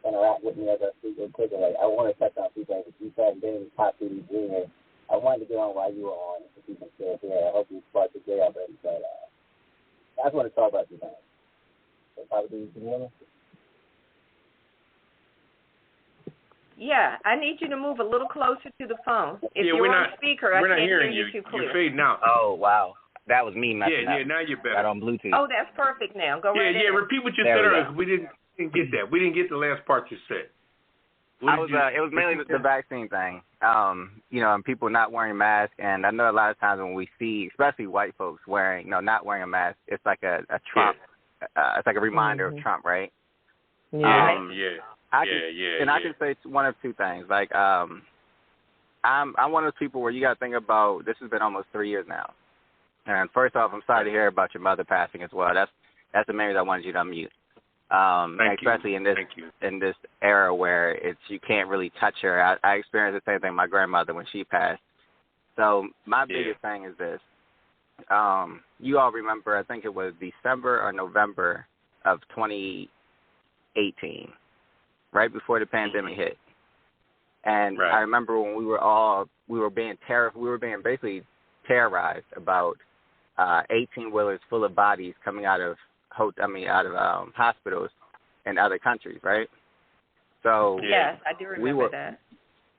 interact with me as I speak real quick, I want to touch on a few things that you said, and then Poppa DD Jr. I wanted to get on while you were on, if you can still hear. I hope you sparked the day already, but I just want to talk about two things. So Poppa DD, can you hear me? Yeah, I need you to move a little closer to the phone. If you're on speaker, I can't hear you too clear. You're fading out. Oh, wow. That was me messing up. Yeah, now you're better. Got on Bluetooth. Oh, that's perfect now. Go right ahead. Yeah, repeat what you said earlier. We didn't get that. We didn't get the last part you said. It was mainly the vaccine thing. And people not wearing masks. And I know a lot of times when we see, especially white folks not wearing a mask, it's like a Trump. It's like a reminder of Trump, right? Yeah. I can say one of two things. Like, I'm one of those people where you got to think about, this has been almost 3 years now. And first off, I'm sorry to hear about your mother passing as well. That's the main reason I wanted you to unmute. Especially in this era where you can't really touch her. I experienced the same thing with my grandmother when she passed. So my biggest thing is this. You all remember, I think it was December or November of 2018, right before the pandemic hit. And I remember when we were being basically terrorized about 18-wheelers full of bodies coming out of hospitals in other countries, right? So yes, I do remember that.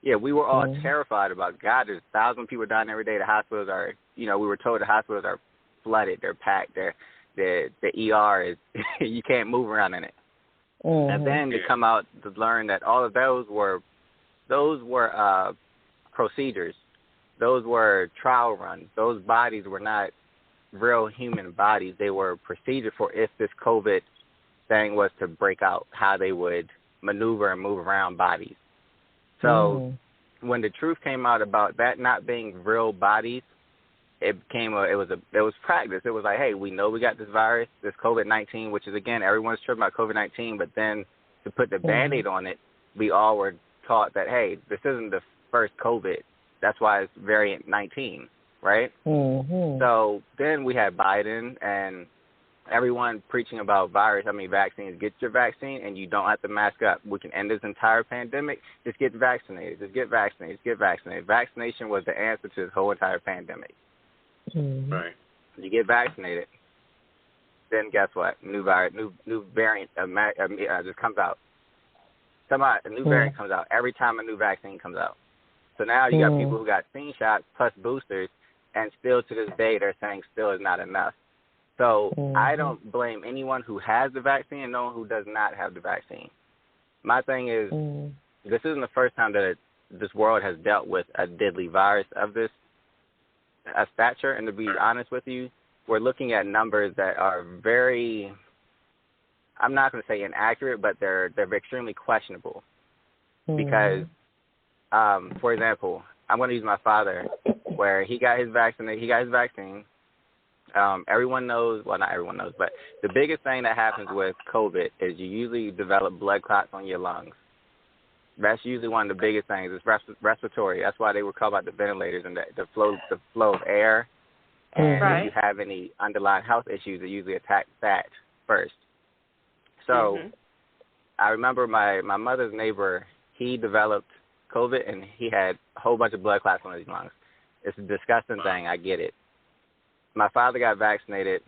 Yeah, we were all terrified about, God, there's 1,000 people dying every day. The hospitals are, we were told the hospitals are flooded, they're packed, the ER is, you can't move around in it. And then to come out to learn that all of those were procedures. Those were trial runs. Those bodies were not real human bodies. They were procedures for if this COVID thing was to break out, how they would maneuver and move around bodies. So when the truth came out about that not being real bodies, it was practice. It was like, hey, we know we got this virus, this COVID-19, which is, again, everyone's tripping about COVID-19, but then to put the Band-Aid on it, we all were taught that, hey, this isn't the first COVID. That's why it's variant 19. right? Mm-hmm. So then we had Biden and everyone preaching about vaccines. Get your vaccine and you don't have to mask up. We can end this entire pandemic. Just get vaccinated. Just get vaccinated. Just get vaccinated. Vaccination was the answer to this whole entire pandemic. Mm-hmm. Right. You get vaccinated, then guess what? New variant just comes out. A new variant comes out every time a new vaccine comes out. So now you got people who got seen shots plus boosters, and still to this day they're saying still is not enough. So I don't blame anyone who has the vaccine and no one who does not have the vaccine. My thing is, this isn't the first time that this world has dealt with a deadly virus of this stature. And to be honest with you, we're looking at numbers that are very, I'm not going to say inaccurate, but they're extremely questionable. Because, for example, I'm going to use my father, where he got his vaccine. Everyone knows, well, not everyone knows, but the biggest thing that happens with COVID is you usually develop blood clots on your lungs. That's usually one of the biggest things. It's respiratory. That's why they were called about the ventilators and the flow of air. And if you have any underlying health issues, it usually attacks that first. So I remember my mother's neighbor, he developed COVID, and he had a whole bunch of blood clots on his lungs. It's a disgusting thing. I get it. My father got vaccinated.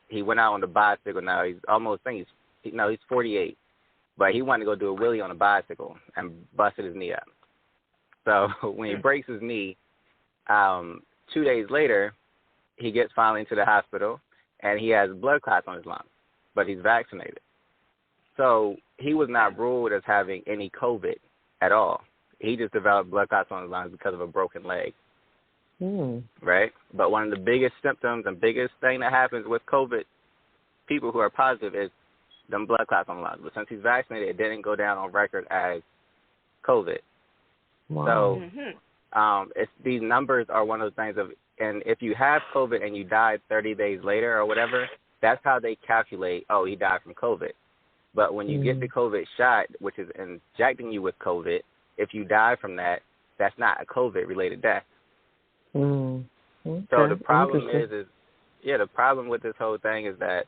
He went out on the bicycle. Now he's 48, but he wanted to go do a wheelie on a bicycle and busted his knee up. So when he breaks his knee, 2 days later, he gets finally into the hospital, and he has blood clots on his lungs, but he's vaccinated. So he was not ruled as having any COVID at all. He just developed blood clots on his lungs because of a broken leg. Right? But one of the biggest symptoms and biggest thing that happens with COVID, people who are positive, is them blood clots on the lungs. But since he's vaccinated, it didn't go down on record as COVID. Wow. So these numbers are one of those things of, and if you have COVID and you died 30 days later or whatever, that's how they calculate, oh, he died from COVID. But when you get the COVID shot, which is injecting you with COVID, if you die from that, that's not a COVID-related death. Okay. So the problem is the problem with this whole thing is that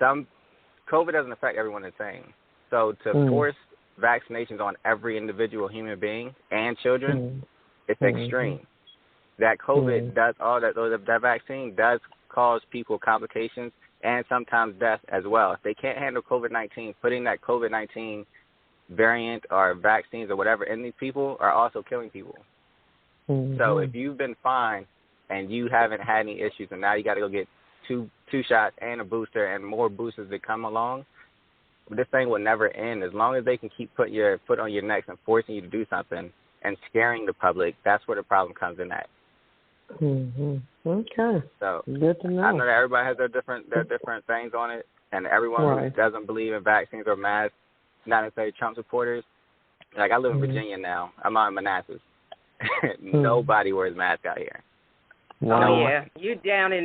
COVID doesn't affect everyone the same. So to force vaccinations on every individual human being and children, it's extreme. That COVID does all that. That vaccine does cause people complications and sometimes death as well. If they can't handle COVID-19, putting that COVID-19 variant or vaccines or whatever in these people are also killing people. So if you've been fine and you haven't had any issues, and now you got to go get two shots and a booster and more boosters that come along, this thing will never end. As long as they can keep putting your foot on your necks and forcing you to do something and scaring the public, that's where the problem comes in at. Okay. So good to know. I know that everybody has their different things on it, and everyone who doesn't believe in vaccines or masks, not necessarily Trump supporters. Like I live in Virginia now. I'm out in Manassas. Nobody wears masks out here. Oh yeah, you're down in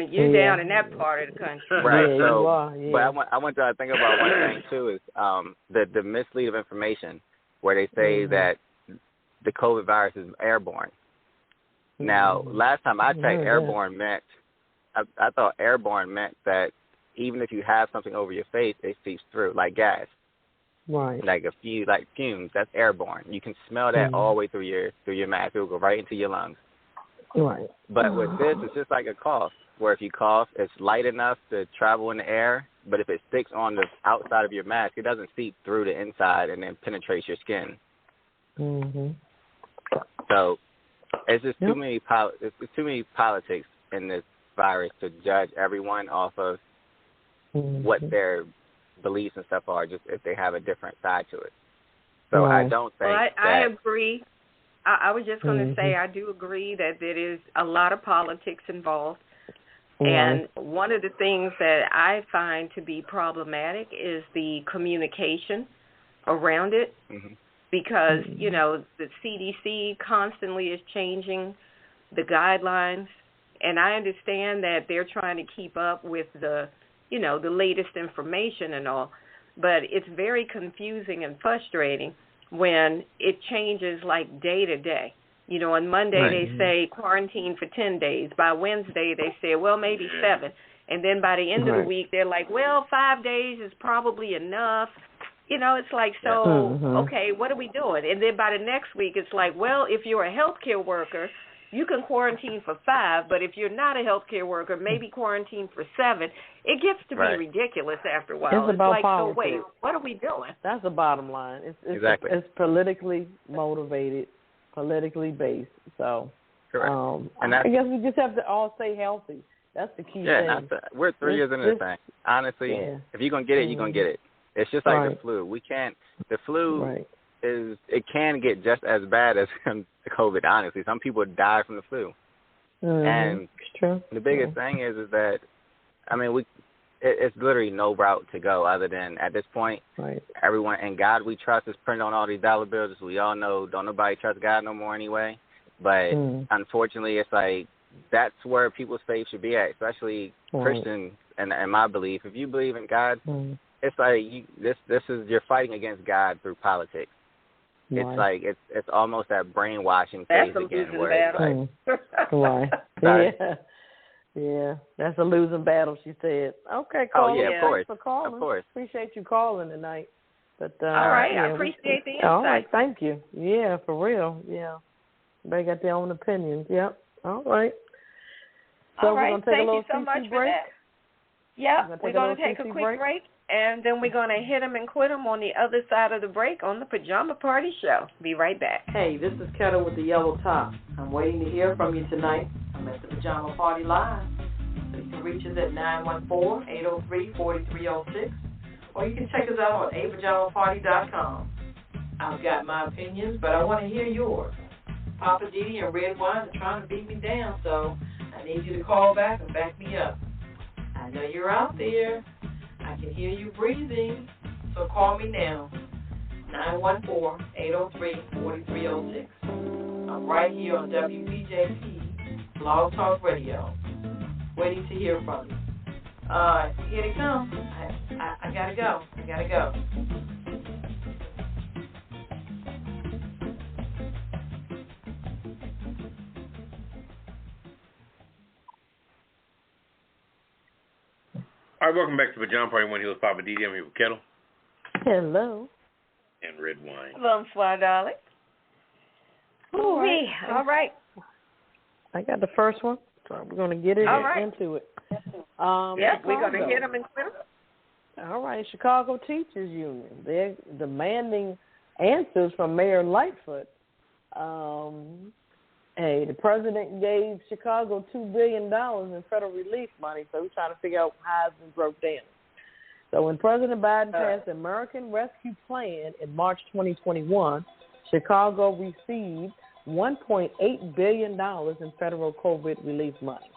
that part of the country, right? So, but I want to think about one thing too is the mislead of information, where they say that the COVID virus is airborne. Now, last time I checked, airborne meant I thought airborne meant that even if you have something over your face, it seeps through like gas. Right. Like fumes, that's airborne. You can smell that all the way through your mask. It will go right into your lungs. Right. But with this, it's just like a cough, where if you cough, it's light enough to travel in the air, but if it sticks on the outside of your mask, it doesn't seep through the inside and then penetrates your skin. So it's just too many politics in this virus to judge everyone off of what their beliefs and stuff are, just if they have a different side to it. So I don't think I agree. I was just going to say I do agree that there is a lot of politics involved. And one of the things that I find to be problematic is the communication around it. Because, you know, the CDC constantly is changing the guidelines. And I understand that they're trying to keep up with the latest information and all. But it's very confusing and frustrating when it changes like day to day. On Monday they say quarantine for 10 days. By Wednesday they say, well, maybe 7. And then by the end of the week they're like, well, 5 days is probably enough. It's like, so, okay, what are we doing? And then by the next week it's like, well, if you're a healthcare worker, you can quarantine for 5, but if you're not a healthcare worker, maybe quarantine for 7. It gets to be ridiculous after a while. It's about like, politics. So wait, what are we doing? That's the bottom line. Exactly. It's politically motivated, politically based. So, and I guess we just have to all stay healthy. That's the key thing. We're 3 years into this thing. Honestly, if you're going to get it, you're going to get it. It's just like the flu. The flu it can get just as bad as COVID, honestly. Some people die from the flu. And the biggest thing is that, I mean, it's literally no route to go other than, at this point, everyone, and God we trust is printed on all these dollar bills. As we all know, don't nobody trust God no more anyway. But unfortunately, it's like, that's where people's faith should be at, especially Christians, and my belief. If you believe in God, it's like this is, you're fighting against God through politics. It's like it's almost that brainwashing phase again, where it's like, yeah, that's a losing battle. She said, "Okay, caller, of course, thanks for calling. Of course, appreciate you calling tonight." But all right, I appreciate the insight. All right, thank you. Yeah, for real. Yeah, they got their own opinions. Yep. All right. So all right, we're gonna take a little thank you so much break. For that. Yep, we're going to take a quick break, and then we're going to hit them and quit them on the other side of the break on the Pajama Party Show. Be right back. Hey, this is Ketel with the Yellow Top. I'm waiting to hear from you tonight. I'm at the Pajama Party Live. So you can reach us at 914-803-4306, or you can check us out on apajamaparty.com. I've got my opinions, but I want to hear yours. Poppa DD and Redwine are trying to beat me down, so I need you to call back and back me up. I know you're out there. I can hear you breathing. So call me now. 914-803-4306. I'm right here on WBJP Blog Talk Radio. Waiting to hear from you. Here they come. I gotta go. All right, welcome back to Pajama Party. One here with Poppa DD. I'm here with Ketel. Hello. And Redwine. Bonsoir, darling. All right. I got the first one, so we're going to get into it. We're going to hit them and quit them. All right, Chicago Teachers Union. They're demanding answers from Mayor Lightfoot. The president gave Chicago $2 billion in federal relief money, so we're trying to figure out how it's been broke down. So when President Biden passed the American Rescue Plan in March 2021, Chicago received $1.8 billion in federal COVID relief money.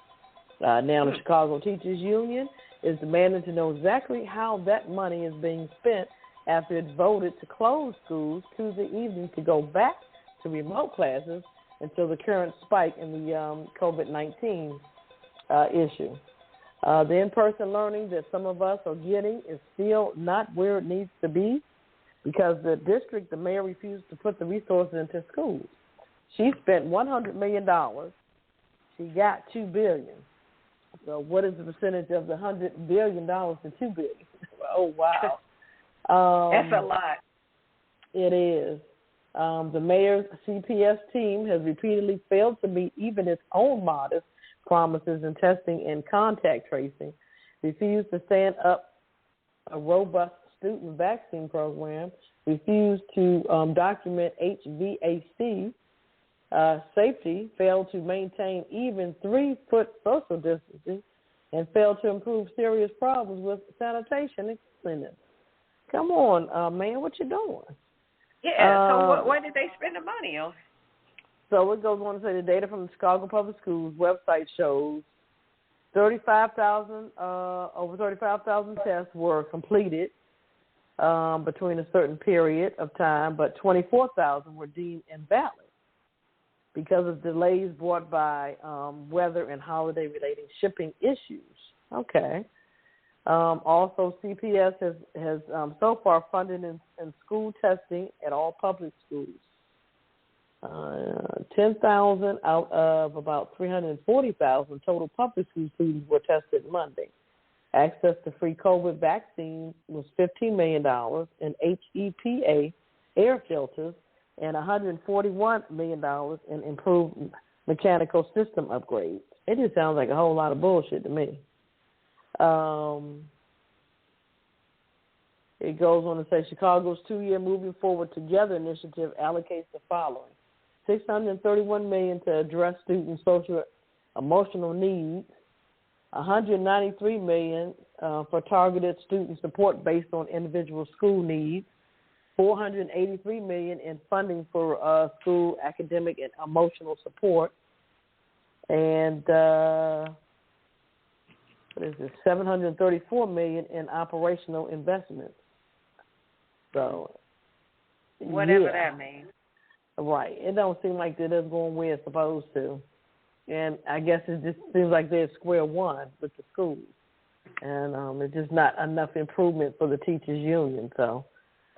Now the Chicago Teachers Union is demanding to know exactly how that money is being spent after it voted to close schools Tuesday evening to go back to remote classes until the current spike in the COVID-19 issue. The in-person learning that some of us are getting is still not where it needs to be because the mayor refused to put the resources into schools. She spent $100 million. She got $2 billion. So what is the percentage of the $100 billion to $2 billion? Oh, wow. That's a lot. It is. The mayor's CPS team has repeatedly failed to meet even its own modest promises in testing and contact tracing, refused to stand up a robust student vaccine program, refused to document HVAC safety, failed to maintain even 3-foot social distancing, and failed to improve serious problems with sanitation and cleanliness. Come on, man, what you doing? Yeah, so what did they spend the money on? So it goes on to say the data from the Chicago Public Schools website shows over 35,000 tests were completed between a certain period of time, but 24,000 were deemed invalid because of delays brought by weather and holiday-related shipping issues. Okay. Also, CPS has so far funded in school testing at all public schools. 10,000 out of about 340,000 total public school students were tested Monday. Access to free COVID vaccine was $15 million in HEPA air filters and $141 million in improved mechanical system upgrades. It just sounds like a whole lot of bullshit to me. It goes on to say Chicago's 2-year Moving Forward Together initiative allocates the following: $631 million to address student social emotional needs, $193 million for targeted student support based on individual school needs, $483 million in funding for school academic and emotional support, and what is this? $734 million in operational investments. So, whatever that means. Right. It don't seem like they're going where it's supposed to. And I guess it just seems like they're at square one with the schools. And it's just not enough improvement for the teachers' union. So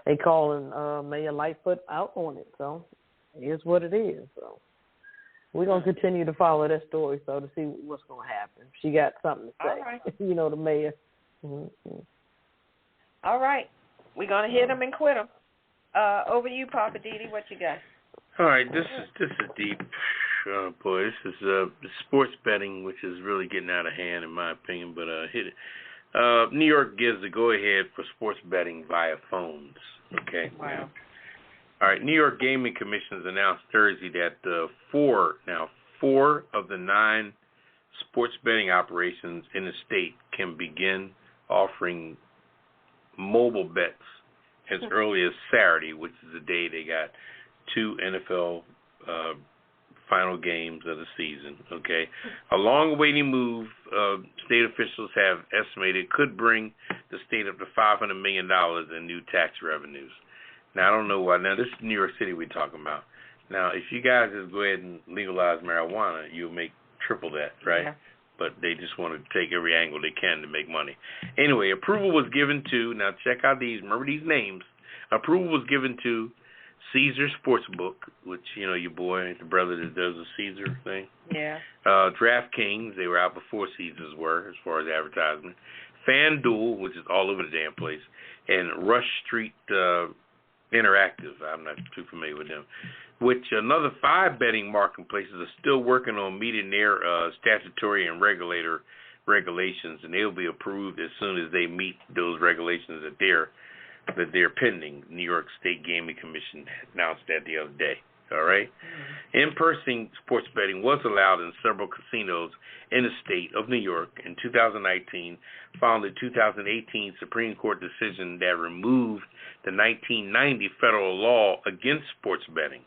they calling Mayor Lightfoot out on it. So here's what it is. So we're going to continue to follow that story to see what's going to happen. She got something to say. All right. The mayor. Mm-hmm. All right. We're going to hit them and quit them. Over to you, Poppa DD. What you got? All right, this is deep. Boy, this is sports betting, which is really getting out of hand in my opinion, but hit it. New York gives the go-ahead for sports betting via phones, okay? Wow. All right, New York Gaming Commission announced Thursday that four of the 9 sports betting operations in the state can begin offering mobile bets as early as Saturday, which is the day they got 2 NFL final games of the season, okay? A long-awaited move state officials have estimated could bring the state up to $500 million in new tax revenues. Now, I don't know why. Now, this is New York City we're talking about. Now, if you guys just go ahead and legalize marijuana, you'll make triple that, right? Yeah. But they just want to take every angle they can to make money. Anyway, approval was given to, now check out these, remember these names. Approval was given to Caesar Sportsbook, which, your boy, the brother that does the Caesar thing. Yeah. DraftKings, they were out before Caesars were, as far as advertisement. FanDuel, which is all over the damn place. And Rush Street Interactive, I'm not too familiar with them. Which another 5 betting marketplaces are still working on meeting their statutory and regulations, and they'll be approved as soon as they meet those regulations that they're pending. New York State Gaming Commission announced that the other day. All right? Mm-hmm. In-person sports betting was allowed in several casinos in the state of New York in 2019, following the 2018 Supreme Court decision that removed the 1990 federal law against sports betting.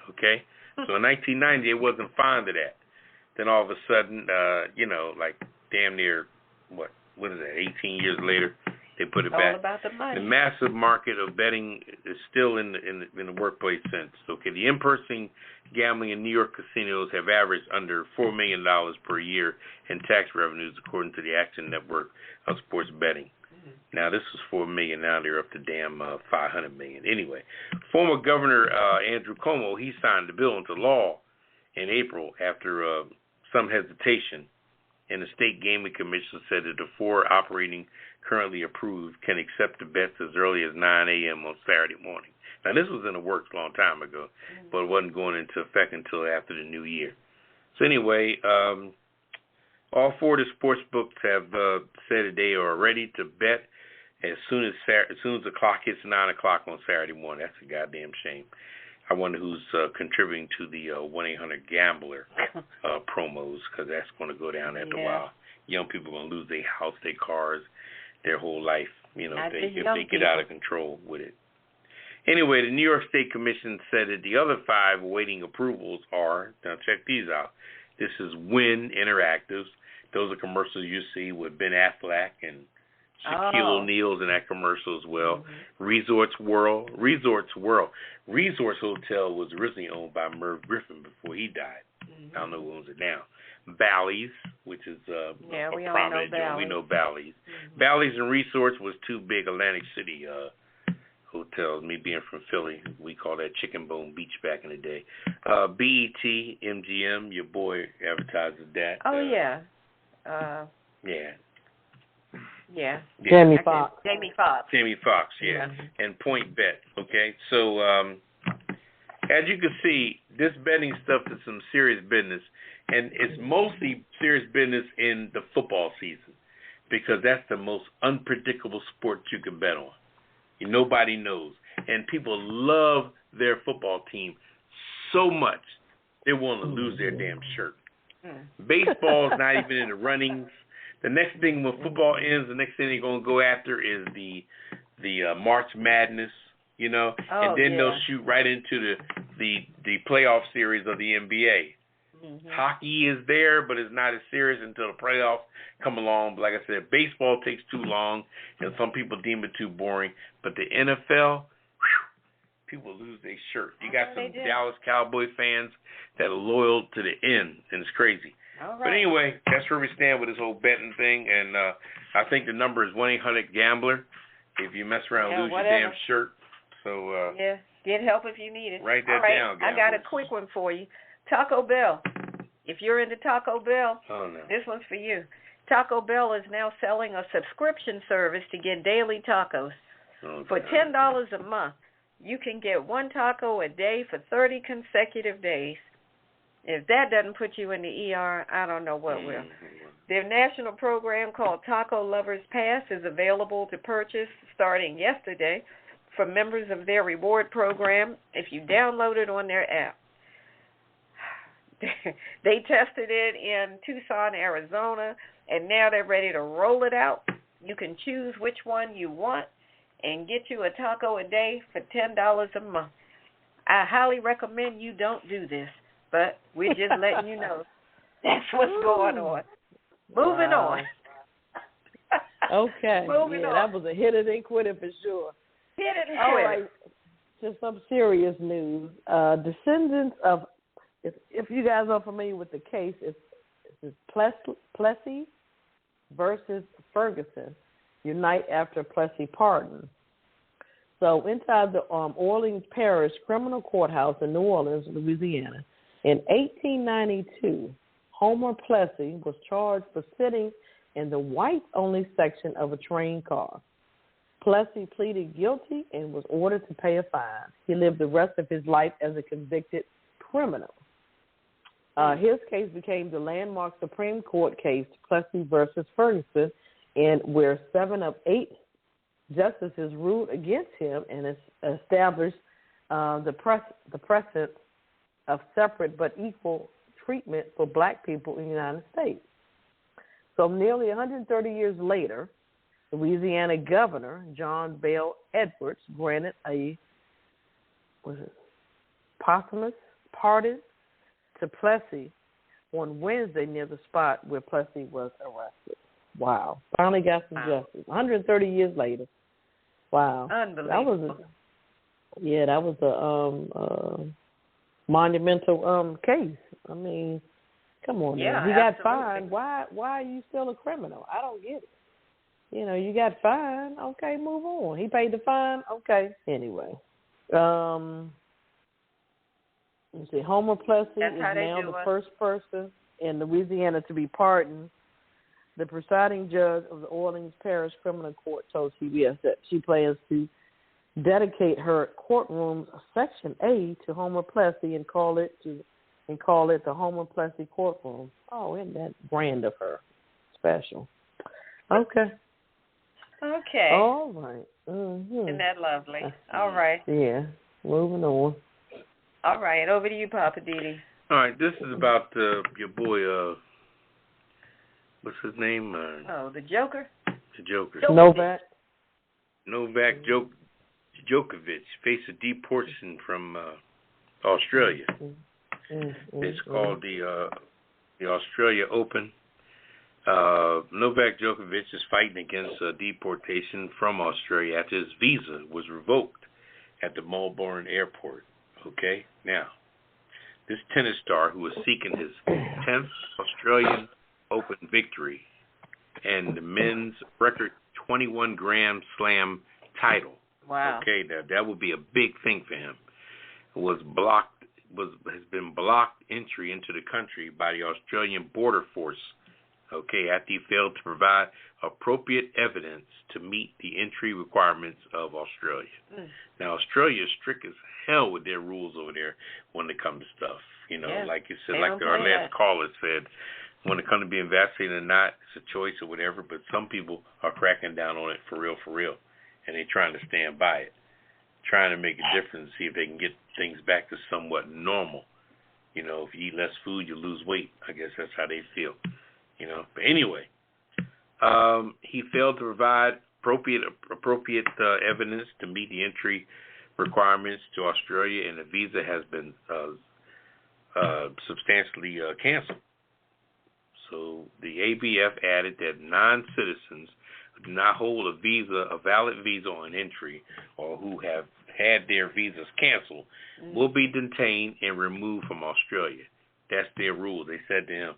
Okay? So in 1990, it wasn't fine to that. Then all of a sudden, like damn near, what is that, 18 years later, they put it back. All about the money. The massive market of betting is still in the workplace since. Okay, the in-person gambling in New York casinos have averaged under $4 million per year in tax revenues, according to the Action Network of Sports Betting. Now, this was $4 million. Now they're up to damn $500 million. Anyway, former Governor Andrew Cuomo, he signed the bill into law in April after some hesitation, and the State Gaming Commission said that the 4 operating currently approved can accept the bets as early as 9 a.m. on Saturday morning. Now, this was in the works a long time ago, but it wasn't going into effect until after the new year. So anyway, all 4 of the sports books have said that they are ready to bet as soon as the clock hits 9 o'clock on Saturday morning. That's a goddamn shame. I wonder who's contributing to the 1-800-GAMBLER promos, because that's going to go down after a while. Young people are going to lose their house, their cars, their whole life, if they get out of control with it. Anyway, the New York State Commission said that the other 5 awaiting approvals are, now check these out. This is Wynn Interactives. Those are commercials you see with Ben Affleck and Shaquille O'Neal's in that commercial as well. Mm-hmm. Resorts Hotel was originally owned by Merv Griffin before he died. Mm-hmm. I don't know who owns it now. Bally's, which is a prominent joint. We know Bally's. Mm-hmm. Bally's and Resorts was 2 big Atlantic City hotels. Me being from Philly, we call that Chicken Bone Beach back in the day. BET, MGM, your boy advertises that. Oh, yeah. Yeah. Jamie Foxx. Jamie Foxx, yeah. And Point Bet, okay? So, as you can see, this betting stuff is some serious business. And it's mostly serious business in the football season because that's the most unpredictable sport you can bet on. Nobody knows. And people love their football team so much they want to lose their damn shirt. Baseball's not even in the runnings. The next thing when football ends, the next thing they're going to go after is the March Madness, and then they'll shoot right into the playoff series of the NBA. Hockey is there, but it's not as serious until the playoffs come along. But like I said, baseball takes too long, and some people deem it too boring. But the NFL, people lose their shirt. You got some Dallas Cowboy fans that are loyal to the end, and it's crazy. All right. But anyway, that's where we stand with this whole betting thing. And I think the number is 1-800-GAMBLER. If you mess around, lose your damn shirt. So get help if you need it. Write that down, I got a quick one for you. Taco Bell. If you're into Taco Bell, this one's for you. Taco Bell is now selling a subscription service to get daily tacos. For $10 a month, you can get one taco a day for 30 consecutive days. If that doesn't put you in the ER, I don't know what will. Their national program called Taco Lovers Pass is available to purchase starting yesterday for members of their reward program if you download it on their app. They tested it in Tucson, Arizona, and now they're ready to roll it out. You can choose which one you want and get you a taco a day for $10 a month. I highly recommend you don't do this, but we're just letting you know that's what's going on. Moving on. Okay. Moving on. That was a hit it and quit it for sure. Hit it and All quit right. Just some serious news. Descendants of, if you guys are familiar with the case, it's Plessy versus Ferguson unite after Plessy pardon. So inside the Orleans Parish Criminal Courthouse in New Orleans, Louisiana, in 1892, Homer Plessy was charged for sitting in the whites-only section of a train car. Plessy pleaded guilty and was ordered to pay a fine. He lived the rest of his life as a convicted criminal. His case became the landmark Supreme Court case, Plessy versus Ferguson, and where 7 of 8 justices ruled against him and established the precedent of separate but equal treatment for black people in the United States. So nearly 130 years later, Louisiana Governor John Bel Edwards granted a posthumous pardon to Plessy on Wednesday near the spot where Plessy was arrested. Wow. Finally got some justice. 130 years later. Wow. Unbelievable. That was a monumental case. I mean, come on now. He got fined. Why are you still a criminal? I don't get it. You got fined. Okay, move on. He paid the fine. Okay. Anyway. Let's see. Homer Plessy is now the first person in Louisiana to be pardoned. The presiding judge of the Orleans Parish Criminal Court told CBS that she plans to dedicate her courtroom's Section A to Homer Plessy and call it the Homer Plessy Courtroom. Oh, isn't that grand of her? Special. Okay. All right. Mm-hmm. Isn't that lovely? All right. Yeah. Moving on. All right. Over to you, Poppa DD. All right. This is about your boy. What's his name? The Joker. The Joker. Novak Djokovic faced a deportation from Australia. It's called the Australia Open. Novak Djokovic is fighting against deportation from Australia after his visa was revoked at the Melbourne airport. Okay? Now, this tennis star who was seeking his 10th Australian Open victory and the men's record 21 Grand Slam title, Wow. Okay, that would be a big thing for him. Has been blocked entry into the country by the Australian Border Force. Okay, after he failed to provide appropriate evidence to meet the entry requirements of Australia. Now, Australia is strict as hell with their rules over there when it comes to stuff. You know, like you said, like our last caller said, when it comes to being vaccinated or not, it's a choice or whatever, but some people are cracking down on it for real, and they're trying to stand by it, trying to make a difference, see if they can get things back to somewhat normal. You know, if you eat less food, you lose weight. I guess that's how they feel. You know, but anyway, he failed to provide appropriate evidence to meet the entry requirements to Australia, and the visa has been substantially canceled. So the ABF added that non-citizens who do not hold a valid visa on entry, or who have had their visas canceled, will be detained and removed from Australia. That's their rule. They said to him,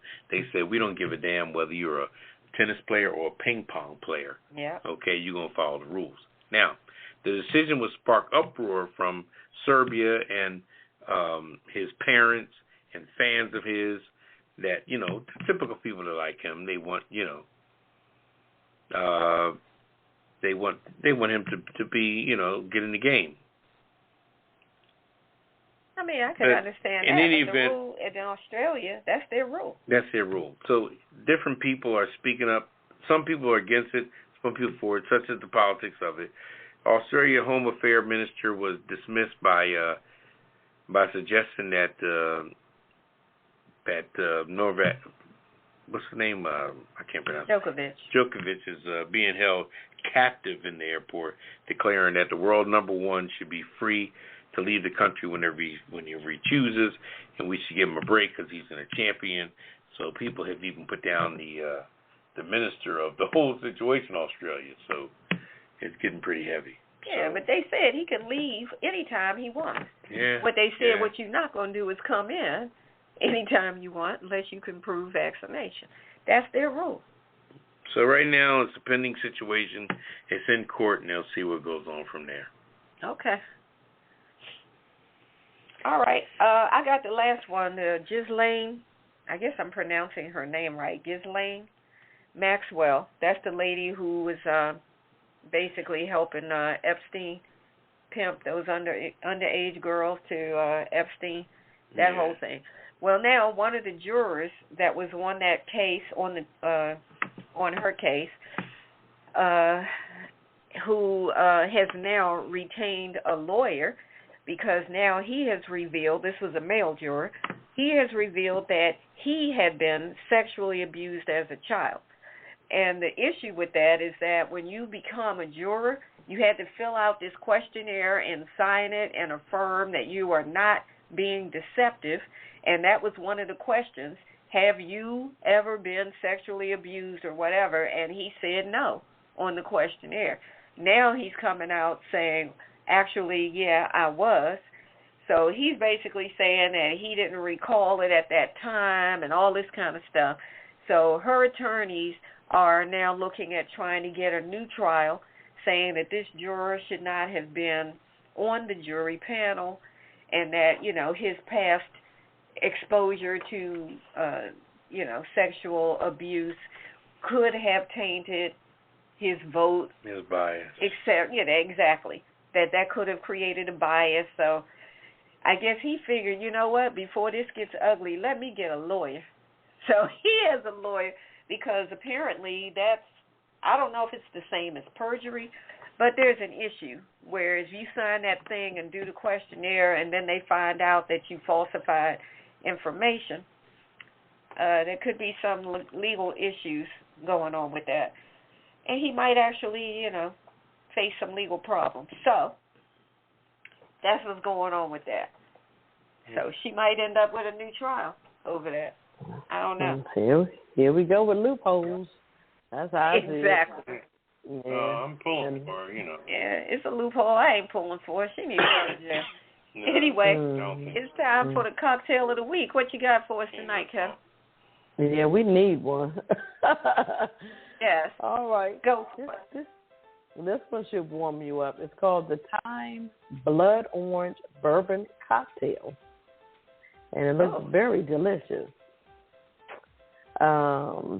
we don't give a damn whether you're a tennis player or a ping pong player. Yeah. Okay, you're going to follow the rules. Now, the decision will spark uproar from Serbia and his parents and fans of his, that, you know, typical people that like him, they want, you know, they want him to be, you know, get in the game. I mean, I can understand in that. Any but event, the rule in Australia, that's their rule. That's their rule. So different people are speaking up. Some people are against it, some people for it, such as the politics of it. Australia Home Affairs Minister was dismissed by suggesting that Novak, what's the name? I can't pronounce it. Djokovic is being held captive in the airport, declaring that the world number one should be free to leave the country whenever he chooses, and we should give him a break because he's a champion. So people have even put down the minister of the whole situation in Australia. So it's getting pretty heavy. Yeah, but they said he can leave anytime he wants. Yeah. What they said, what you're not going to do is come in anytime you want unless you can prove vaccination. That's their rule. So right now it's a pending situation. It's in court, and they'll see what goes on from there. Okay. All right. I got the last one, Ghislaine. I guess I'm pronouncing her name right. Ghislaine Maxwell. That's the lady who was basically helping Epstein pimp those underage girls to Epstein, that whole thing. Well, now one of the jurors that was on that case, on her case, who has now retained a lawyer, because now he has revealed, this was a male juror, he has revealed that he had been sexually abused as a child. And the issue with that is that when you become a juror, you had to fill out this questionnaire and sign it and affirm that you are not being deceptive. And that was one of the questions. Have you ever been sexually abused or whatever? And he said no on the questionnaire. Now he's coming out saying, actually, yeah, I was. So he's basically saying that he didn't recall it at that time and all this kind of stuff. So her attorneys are now looking at trying to get a new trial, saying that this juror should not have been on the jury panel, and that, you know, his past exposure to, you know, sexual abuse could have tainted his vote. His bias. Except, you know, exactly. That could have created a bias. So I guess he figured, you know what, before this gets ugly, let me get a lawyer. So he has a lawyer, because apparently that's, I don't know if it's the same as perjury, but there's an issue where if you sign that thing and do the questionnaire and then they find out that you falsified information, there could be some legal issues going on with that. And he might actually, you know, face some legal problems. So that's what's going on with that. So she might end up with a new trial over that. I don't know. Here we go with loopholes. That's how I see it. Exactly. Yeah. I'm pulling for her, you know. Yeah, it's a loophole. I ain't pulling for her. She needs to go to jail. No, anyway, it's time for the cocktail of the week. What you got for us tonight, Ketel? Yeah, we need one. Yes. All right. Go. This one should warm you up. It's called the Time Blood Orange Bourbon Cocktail. And it looks very delicious.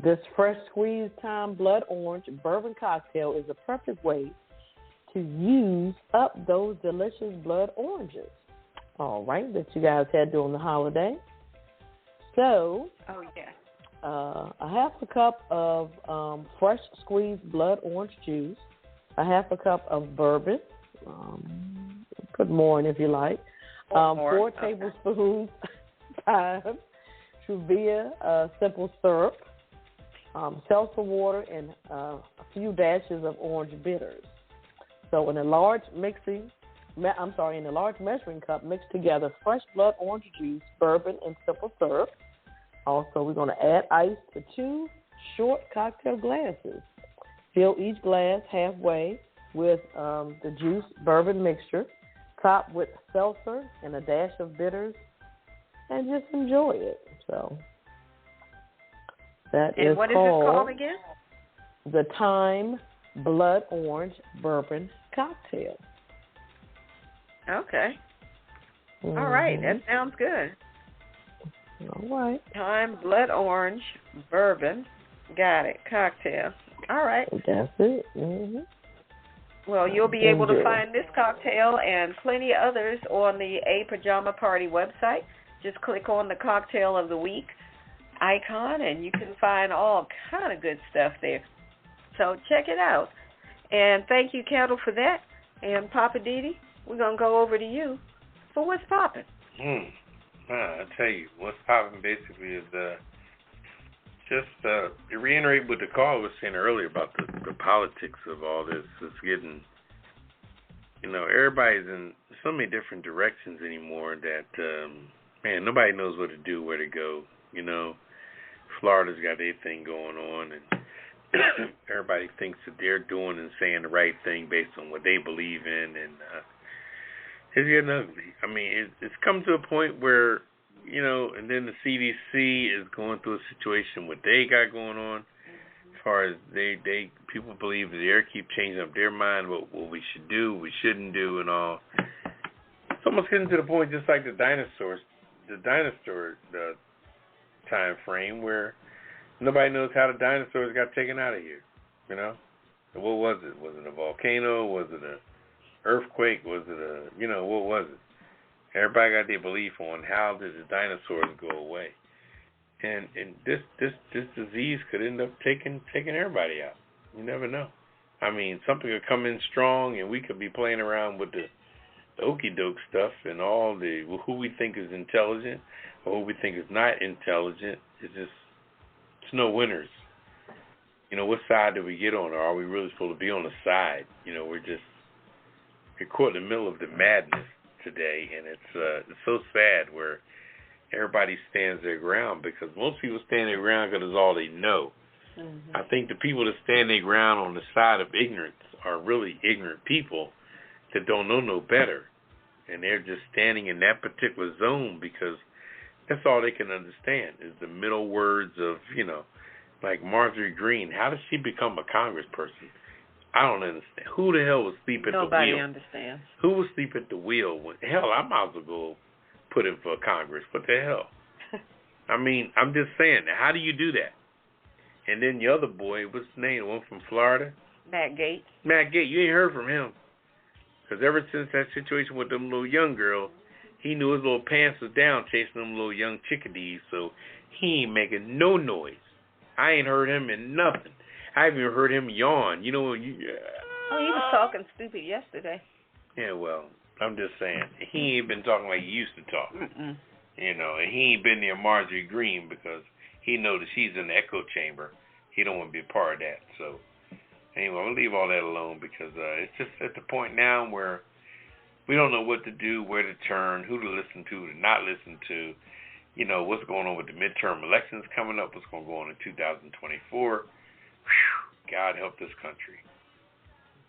This fresh squeezed Time Blood Orange Bourbon Cocktail is a perfect way to use up those delicious blood oranges, all right, that you guys had during the holiday. So, a half a cup of fresh squeezed blood orange juice, a half a cup of bourbon, put more in if you like, 4 tablespoons Time Truvia simple syrup, seltzer water, and a few dashes of orange bitters. So in a large measuring cup, mix together fresh blood orange juice, bourbon, and simple syrup. Also, we're going to add ice to 2 short cocktail glasses. Fill each glass halfway with the juice bourbon mixture. Top with seltzer and a dash of bitters, and just enjoy it. So that is what is it called again? The Time Blood Orange Bourbon Cocktail. Okay. Mm-hmm. All right. That sounds good. All right. Time Blood Orange Bourbon. Got it. Cocktail. All right. That's it. Mm-hmm. Well, you'll be able to find this cocktail and plenty of others on the A Pajama Party website. Just click on the Cocktail of the Week icon, and you can find all kind of good stuff there. So check it out. And thank you, Ketel, for that. And Poppa DD, we're going to go over to you for What's Poppin'. I tell you, What's Poppin' basically is just to reiterate what the caller was saying earlier about the politics of all this. It's getting, everybody's in so many different directions anymore that, nobody knows what to do, where to go. Florida's got their thing going on, and everybody thinks that they're doing and saying the right thing based on what they believe in, and it's getting ugly. I mean, it's come to a point where, and then the CDC is going through a situation what they got going on, as far as people believe that they keep changing up their mind what we should do, we shouldn't do, and all. It's almost getting to the point just like the dinosaur time frame where nobody knows how the dinosaurs got taken out of here. What was it? Was it a volcano? Was it an earthquake? Was it what was it? Everybody got their belief on how did the dinosaurs go away, and this disease could end up taking everybody out. You never know. I mean, something could come in strong, and we could be playing around with the okey doke stuff and all who we think is intelligent or who we think is not intelligent. It's no winners. What side do we get on, or are we really supposed to be on the side? We're caught in the middle of the madness today, and it's so sad where everybody stands their ground, because most people stand their ground because it's all they know. Mm-hmm. I think the people that stand their ground on the side of ignorance are really ignorant people that don't know no better, and they're just standing in that particular zone because that's all they can understand is the middle words of, like Marjorie Greene. How did she become a congressperson? I don't understand. Who the hell was asleep at the wheel? Nobody understands. Who was asleep at the wheel? Hell, I might as well go put in for Congress. What the hell? I mean, I'm just saying, how do you do that? And then the other boy, what's his name, the one from Florida? Matt Gaetz. Matt Gaetz, you ain't heard from him. Because ever since that situation with them little young girls, he knew his little pants was down chasing them little young chickadees, so he ain't making no noise. I ain't heard him in nothing. I haven't even heard him yawn. He was talking stupid yesterday. Yeah, well, I'm just saying, he ain't been talking like he used to talk. Mm-mm. And he ain't been near Marjorie Greene because he knows that she's in the echo chamber. He don't want to be a part of that. So, anyway, I'll leave all that alone because it's just at the point now where we don't know what to do, where to turn, who to listen to not listen to. What's going on with the midterm elections coming up, what's going to go on in 2024. Whew, God help this country.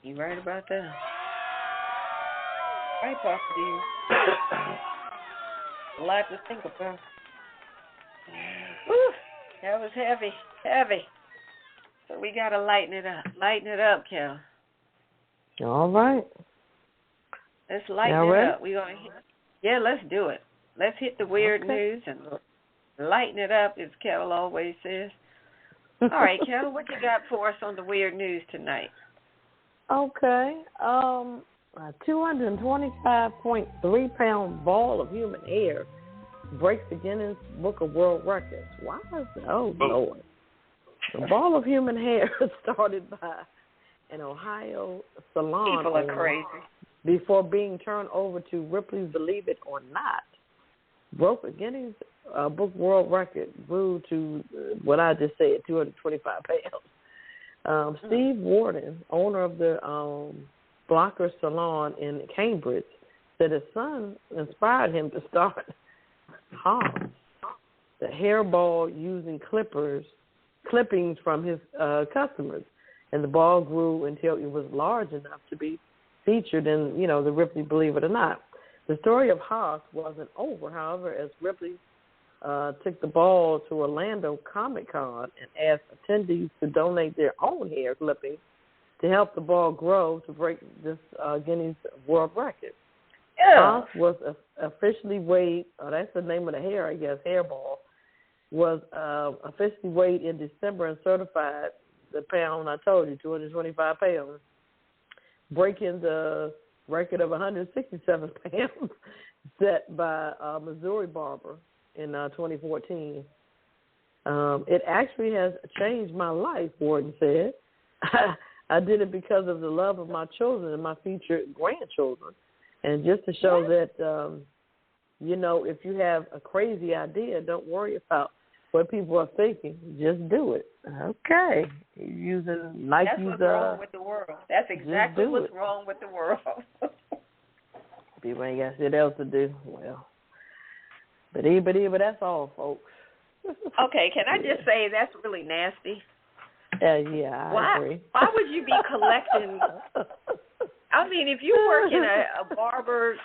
You right about that. Right, Poppa DD. A lot to think about. Whew, that was heavy. So we got to lighten it up. Lighten it up, Ketel. All right. Let's lighten it up. We're gonna let's do it. Let's hit the weird news and lighten it up, as Ketel always says. All right, Ketel, what you got for us on the weird news tonight? Okay. A 225.3-pound ball of human hair breaks the Guinness Book of World Records. Why is it? Oh, Lord. The ball of human hair started by an Ohio salon. People are crazy. Before being turned over to Ripley's Believe It or Not, broke a Guinness Book World Record, grew to what I just said, 225 pounds. Steve Warden, owner of the Blocker Salon in Cambridge, said his son inspired him to start Hobbs, the hairball using clippings from his customers, and the ball grew until it was large enough to be featured in, the Ripley Believe It or Not. The story of Haas wasn't over, however, as Ripley took the ball to Orlando Comic-Con and asked attendees to donate their own hair clippings to help the ball grow to break this Guinness World Record. Haas was officially weighed, that's the name of the hair, I guess, hairball, was officially weighed in December and certified the pound, I told you, 225 pounds, breaking the record of 167 pounds set by a Missouri barber in 2014. It actually has changed my life, Warden said. I did it because of the love of my children and my future grandchildren. And just to show that, if you have a crazy idea, don't worry about what people are thinking. Just do it. Okay. Using Nike's. That's what's wrong with the world. That's exactly what's wrong with the world. People ain't got shit else to do. Well, but that's all, folks. Okay, can I just say that's really nasty? I agree. Why would you be collecting? I mean, if you work in a barber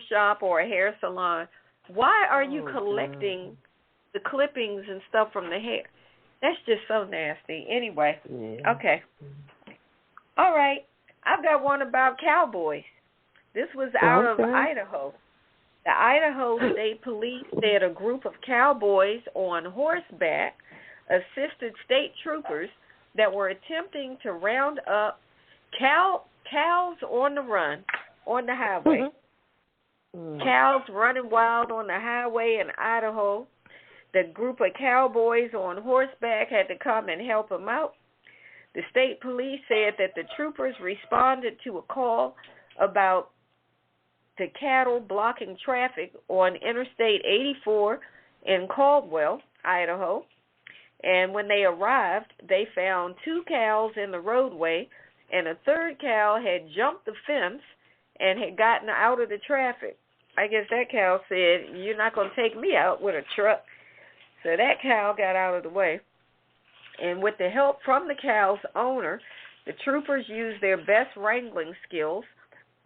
shop or a hair salon, why are you collecting the clippings and stuff from the hair? That's just so nasty. Anyway, okay. All right, I've got one about cowboys. This was out of Idaho. The Idaho State Police said a group of cowboys on horseback assisted state troopers that were attempting to round up cows on the run on the highway. Cows running wild on the highway in Idaho. The group of cowboys on horseback had to come and help them out. The state police said that the troopers responded to a call about the cattle blocking traffic on Interstate 84 in Caldwell, Idaho. And when they arrived, they found 2 cows in the roadway, and a third cow had jumped the fence and had gotten out of the traffic. I guess that cow said, "You're not going to take me out with a truck." So that cow got out of the way. And with the help from the cow's owner, the troopers used their best wrangling skills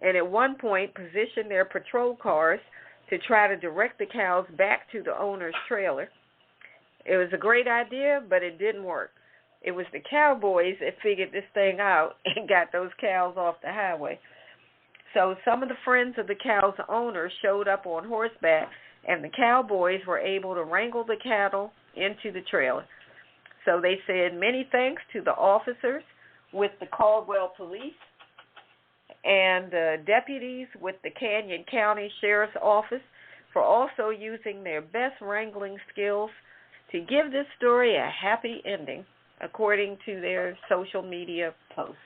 and at one point positioned their patrol cars to try to direct the cows back to the owner's trailer. It was a great idea, but it didn't work. It was the cowboys that figured this thing out and got those cows off the highway. So some of the friends of the cow's owner showed up on horseback, and the cowboys were able to wrangle the cattle into the trailer. So they said many thanks to the officers with the Caldwell Police and the deputies with the Canyon County Sheriff's Office for also using their best wrangling skills to give this story a happy ending, according to their social media posts.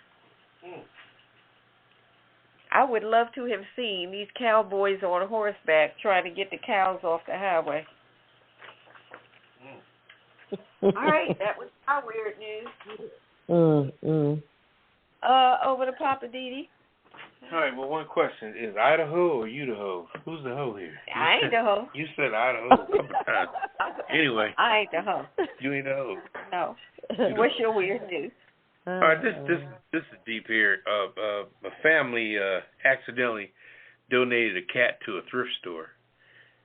I would love to have seen these cowboys on horseback trying to get the cows off the highway. All right, that was our weird news. Over to Poppa DD. All right, well, one question. Is Idaho or you the hoe? Who's the hoe here? I ain't the hoe. You said Idaho a couple times. Anyway. I ain't the hoe. You ain't the hoe. No. What's your weird news? All right, this is deep here. A family accidentally donated a cat to a thrift store.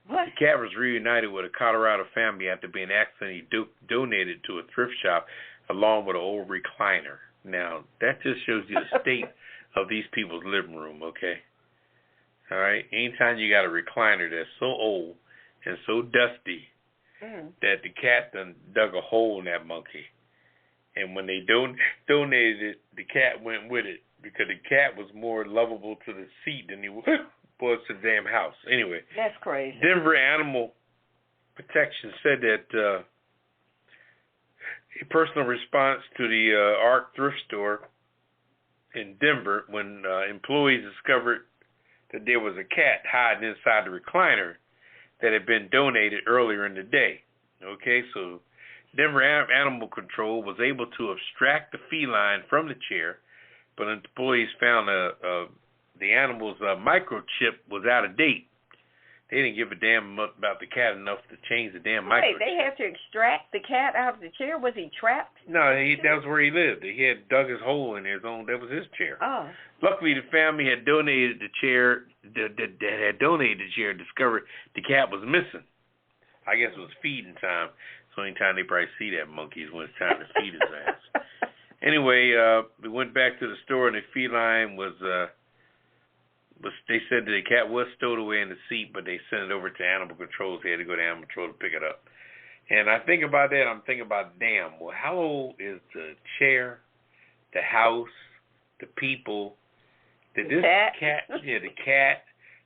What? The cat was reunited with a Colorado family after being accidentally donated to a thrift shop along with an old recliner. Now, that just shows you the state of these people's living room, okay? All right? Anytime you got a recliner that's so old and so dusty that the cat done dug a hole in that monkey. And when they donated it, the cat went with it because the cat was more lovable to the seat than he was to the damn house. Anyway. That's crazy. Denver Animal Protection said that a personal response to the Ark thrift store in Denver when employees discovered that there was a cat hiding inside the recliner that had been donated earlier in the day. Okay, so Denver Animal Control was able to abstract the feline from the chair, but employees found the animal's microchip was out of date. They didn't give a damn about the cat enough to change the damn microchip. Wait, they had to extract the cat out of the chair? Was he trapped? No, that was where he lived. He had dug his hole in his own. That was his chair. Oh. Luckily, the family had donated the chair. That had donated the chair. Discovered the cat was missing. I guess it was feeding time. So anytime they probably see that monkey is when it's time to feed his ass. Anyway, we went back to the store and the feline was. They said that the cat was stowed away in the seat, but they sent it over to Animal Control. So they had to go to Animal Control to pick it up. And I think about that. I'm thinking about, damn, well, how old is the chair, the house, the people, the cat? Yeah, the cat.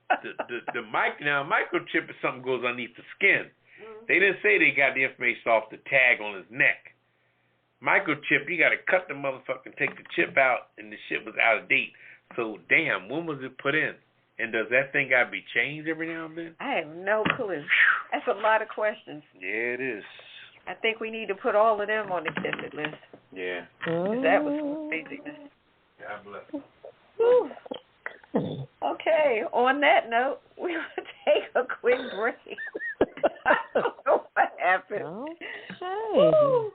The mic. Now, a microchip is something goes underneath the skin. They didn't say they got the information off the tag on his neck. Microchip, you got to cut the motherfucker and take the chip out, and the shit was out of date. So, damn, when was it put in? And does that thing got to be changed every now and then? I have no clue. That's a lot of questions. Yeah, it is. I think we need to put all of them on the tested list. Yeah. That was craziness. God bless. Okay, on that note, we'll take a quick break. I don't know what happened. Okay.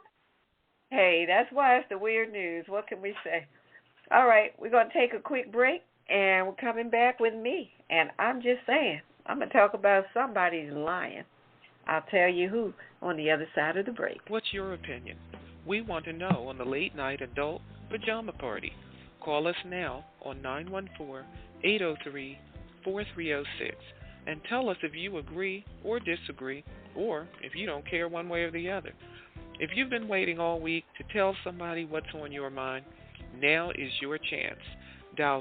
Hey, that's why it's the weird news. What can we say? All right, we're going to take a quick break, and we're coming back with me. And I'm just saying, I'm going to talk about somebody's lying. I'll tell you who on the other side of the break. What's your opinion? We want to know on the Late Night Adult Pajama Party. Call us now on 914-803-4306 and tell us if you agree or disagree, or if you don't care one way or the other. If you've been waiting all week to tell somebody what's on your mind, now is your chance. Dial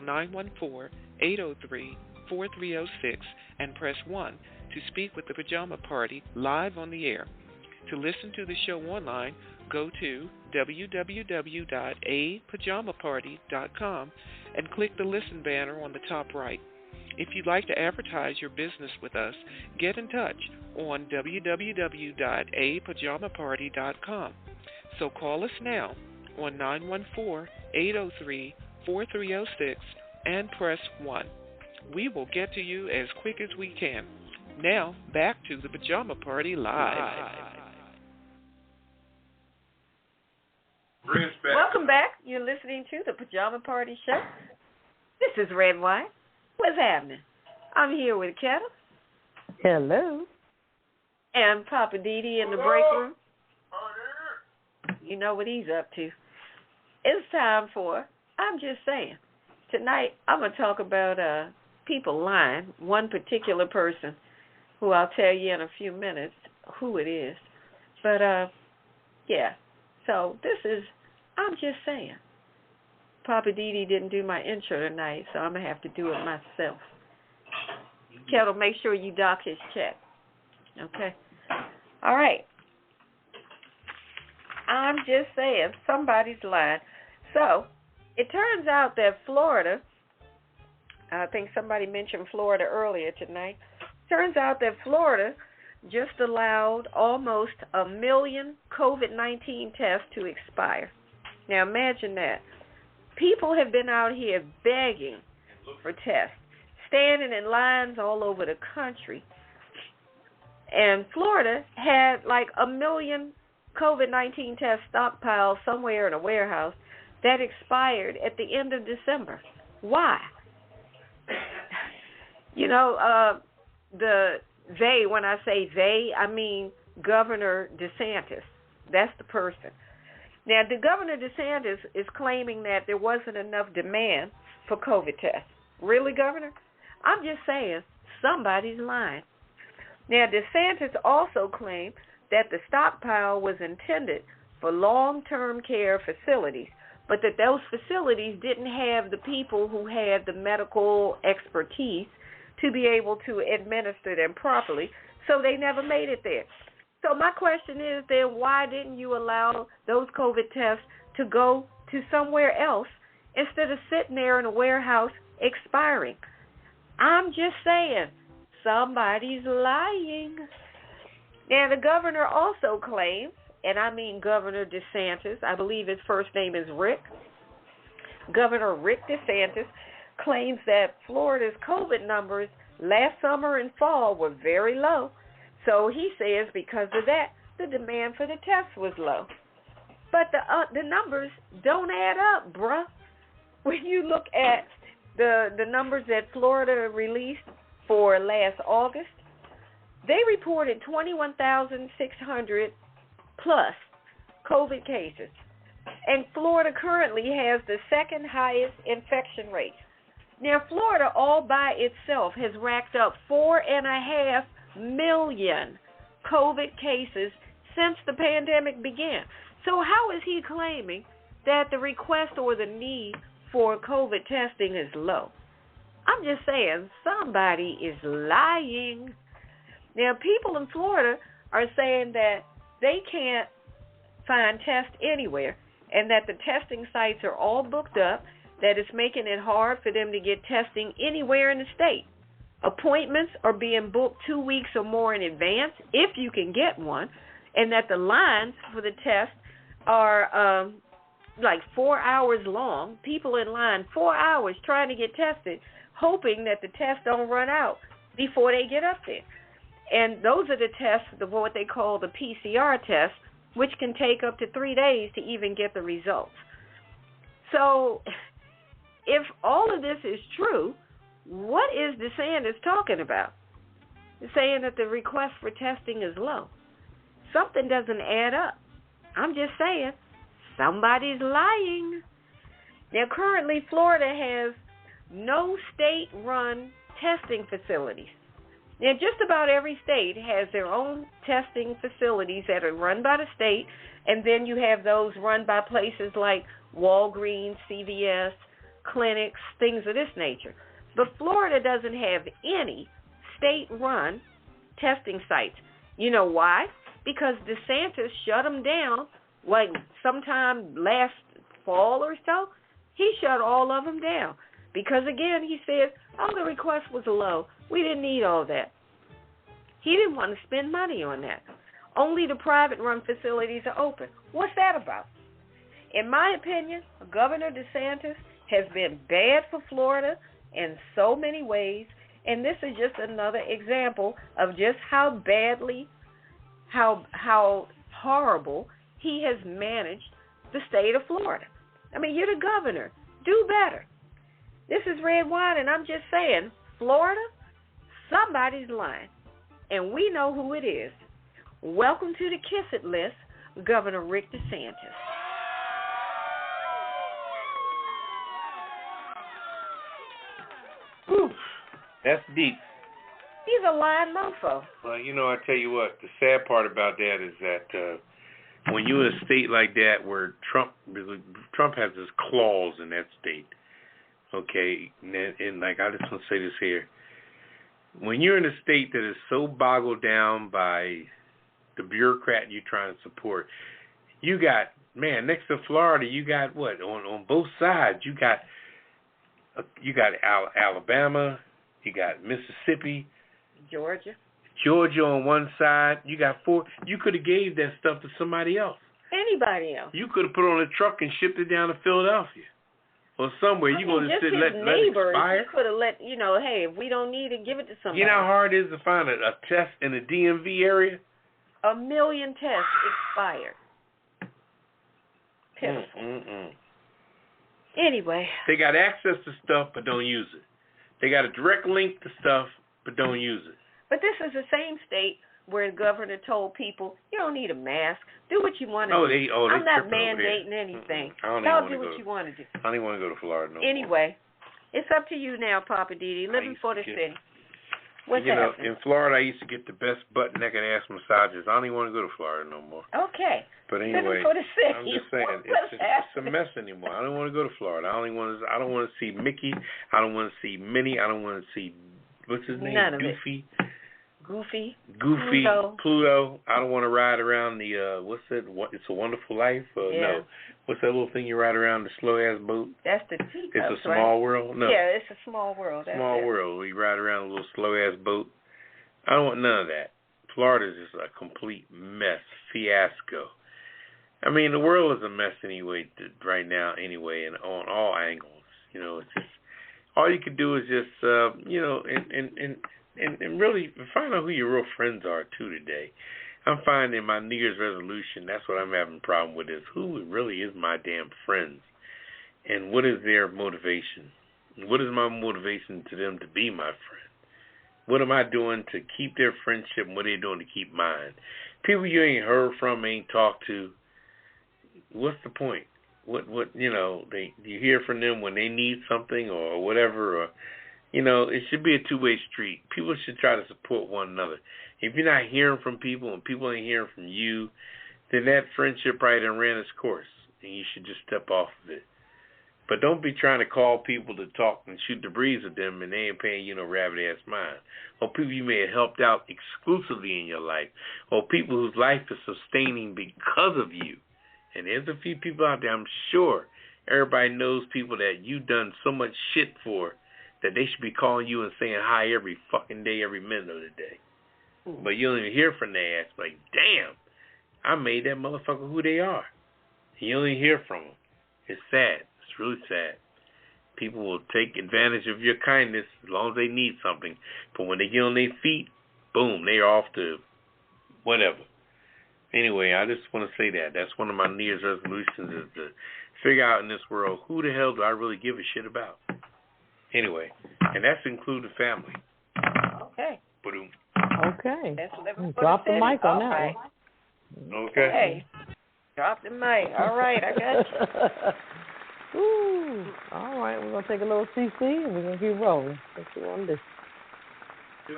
914-803-4306 and press 1 to speak with the Pajama Party live on the air. To listen to the show online, go to www.apajamaparty.com and click the listen banner on the top right. If you'd like to advertise your business with us, get in touch on www.apajamaparty.com. So call us now on 914-803-4306 and press 1. We will get to you as quick as we can. Now, back to the Pajama Party Live. Bring us back. Welcome back. You're listening to the Pajama Party Show. This is Redwine. What's happening? I'm here with Ketel. Hello. And Poppa DD in the break room. You know what he's up to. It's time for, I'm just saying. Tonight, I'm going to talk about people lying. One particular person who I'll tell you in a few minutes who it is. But, yeah. So this is, I'm just saying. Poppa DD didn't do my intro tonight, so I'm going to have to do it myself. Ketel, make sure you dock his check. Okay? All right. I'm just saying, somebody's lying. So, it turns out that Florida, I think somebody mentioned Florida earlier tonight, turns out that Florida just allowed almost 1 million COVID-19 tests to expire. Now imagine that. People have been out here begging for tests, standing in lines all over the country. And Florida had like 1 million COVID-19 tests stockpiled somewhere in a warehouse that expired at the end of December. Why? You know, when I say they, I mean Governor DeSantis. That's the person. Now, the Governor DeSantis is claiming that there wasn't enough demand for COVID tests. Really, Governor? I'm just saying, somebody's lying. Now, DeSantis also claimed that the stockpile was intended for long-term care facilities, but that those facilities didn't have the people who had the medical expertise to be able to administer them properly, so they never made it there. So my question is then, why didn't you allow those COVID tests to go to somewhere else instead of sitting there in a warehouse expiring? I'm just saying, somebody's lying. Now, the governor also claims, and I mean Governor DeSantis, I believe his first name is Rick. Governor Rick DeSantis claims that Florida's COVID numbers last summer and fall were very low. So he says because of that, the demand for the tests was low. But the numbers don't add up, bruh. When you look at the numbers that Florida released for last August, they reported 21,600 plus COVID cases. And Florida currently has the second highest infection rate. Now, Florida all by itself has racked up 4.5 million COVID cases since the pandemic began. So how is he claiming that the request or the need for COVID testing is low? I'm just saying, somebody is lying. Now, people in Florida are saying that they can't find tests anywhere and that the testing sites are all booked up, that it's making it hard for them to get testing anywhere in the state. Appointments are being booked 2 weeks or more in advance, if you can get one, and that the lines for the test are like 4 hours long. People in line 4 hours trying to get tested, hoping that the tests don't run out before they get up there. And those are the tests, what they call the PCR test, which can take up to 3 days to even get the results. So if all of this is true, what is DeSantis talking about? Saying that the request for testing is low. Something doesn't add up. I'm just saying, somebody's lying. Now, currently, Florida has no state-run testing facilities. Now, just about every state has their own testing facilities that are run by the state, and then you have those run by places like Walgreens, CVS, clinics, things of this nature. But Florida doesn't have any state-run testing sites. You know why? Because DeSantis shut them down, like sometime last fall or so. He shut all of them down. Because, again, he said, the request was low. We didn't need all that. He didn't want to spend money on that. Only the private-run facilities are open. What's that about? In my opinion, Governor DeSantis has been bad for Florida in so many ways, and this is just another example of just how badly, how horrible he has managed the state of Florida. I mean, you're the governor. Do better. This is Redwine, and I'm just saying, Florida, somebody's lying, and we know who it is. Welcome to the Kiss It list, Governor Rick DeSantis. Whew, that's deep. He's a lying mofo. Well, I tell you what, the sad part about that is that when you're in a state like that where Trump has his claws in that state, okay, and like I just want to say this here, when you're in a state that is so boggled down by the bureaucrat you're trying to support, you got, next to Florida, you got what, on both sides, you got Alabama, you got Mississippi, Georgia on one side. You got 4. You could have gave that stuff to somebody else. Anybody else. You could have put on a truck and shipped it down to Philadelphia or somewhere. You're going to sit and let it expire. You could have let, hey, if we don't need it, give it to somebody. You know how hard it is to find a test in the DMV area? 1 million tests expired. Pitiful. Anyway. They got access to stuff but don't use it. They got a direct link to stuff but don't use it. But this is the same state where the governor told people, you don't need a mask. Do what you want to do. I'm not mandating anything. Y'all do what you want to do. I don't even want to go to Florida no Anyway, It's up to you now, Poppa DD. Living for the city. What's happening? In Florida, I used to get the best butt, neck, and ass massages. I don't even want to go to Florida no more. Okay. But anyway, living for the city. I'm just saying, it's a mess anymore. I don't want to go to Florida. I don't want to see Mickey. I don't want to see Minnie. I don't want to see, what's his name? None of Goofy. It. Goofy. Pluto. I don't want to ride around the It's a Wonderful Life. No, what's that little thing you ride around, the slow ass boat? That's the teacups, It's a Small World. No. Yeah, it's a Small World. Small World. We ride around a little slow ass boat. I don't want none of that. Florida's just a complete mess, fiasco. I mean, the world is a mess anyway right now. Anyway, and on all angles. It's just all you could do is just and really find out who your real friends are, too, today. I'm finding my New Year's resolution, that's what I'm having a problem with, is who really is my damn friends, and what is their motivation? What is my motivation to them to be my friend? What am I doing to keep their friendship, and what are they doing to keep mine? People you ain't heard from, ain't talked to, what's the point? What you hear from them when they need something or whatever, or it should be a two-way street. People should try to support one another. If you're not hearing from people and people ain't hearing from you, then that friendship probably done ran its course, and you should just step off of it. But don't be trying to call people to talk and shoot the breeze with them, and they ain't paying you no rabbit-ass mind. Or people you may have helped out exclusively in your life, or people whose life is sustaining because of you. And there's a few people out there, I'm sure everybody knows people that you done so much shit for that they should be calling you and saying hi every fucking day, every minute of the day. But you don't even hear from their ass. Like, damn, I made that motherfucker who they are. You don't even hear from them. It's sad. It's really sad. People will take advantage of your kindness as long as they need something. But when they get on their feet, boom, they're off to whatever. Anyway, I just want to say that. That's one of my New Year's resolutions, is to figure out in this world, who the hell do I really give a shit about? Anyway, and that's including family. Okay. Boom. Okay. Drop the mic on that one. Okay. Drop the mic. All right, I got you. Ooh. All right, we're going to take a little CC and we're going to keep rolling. Let's see on this.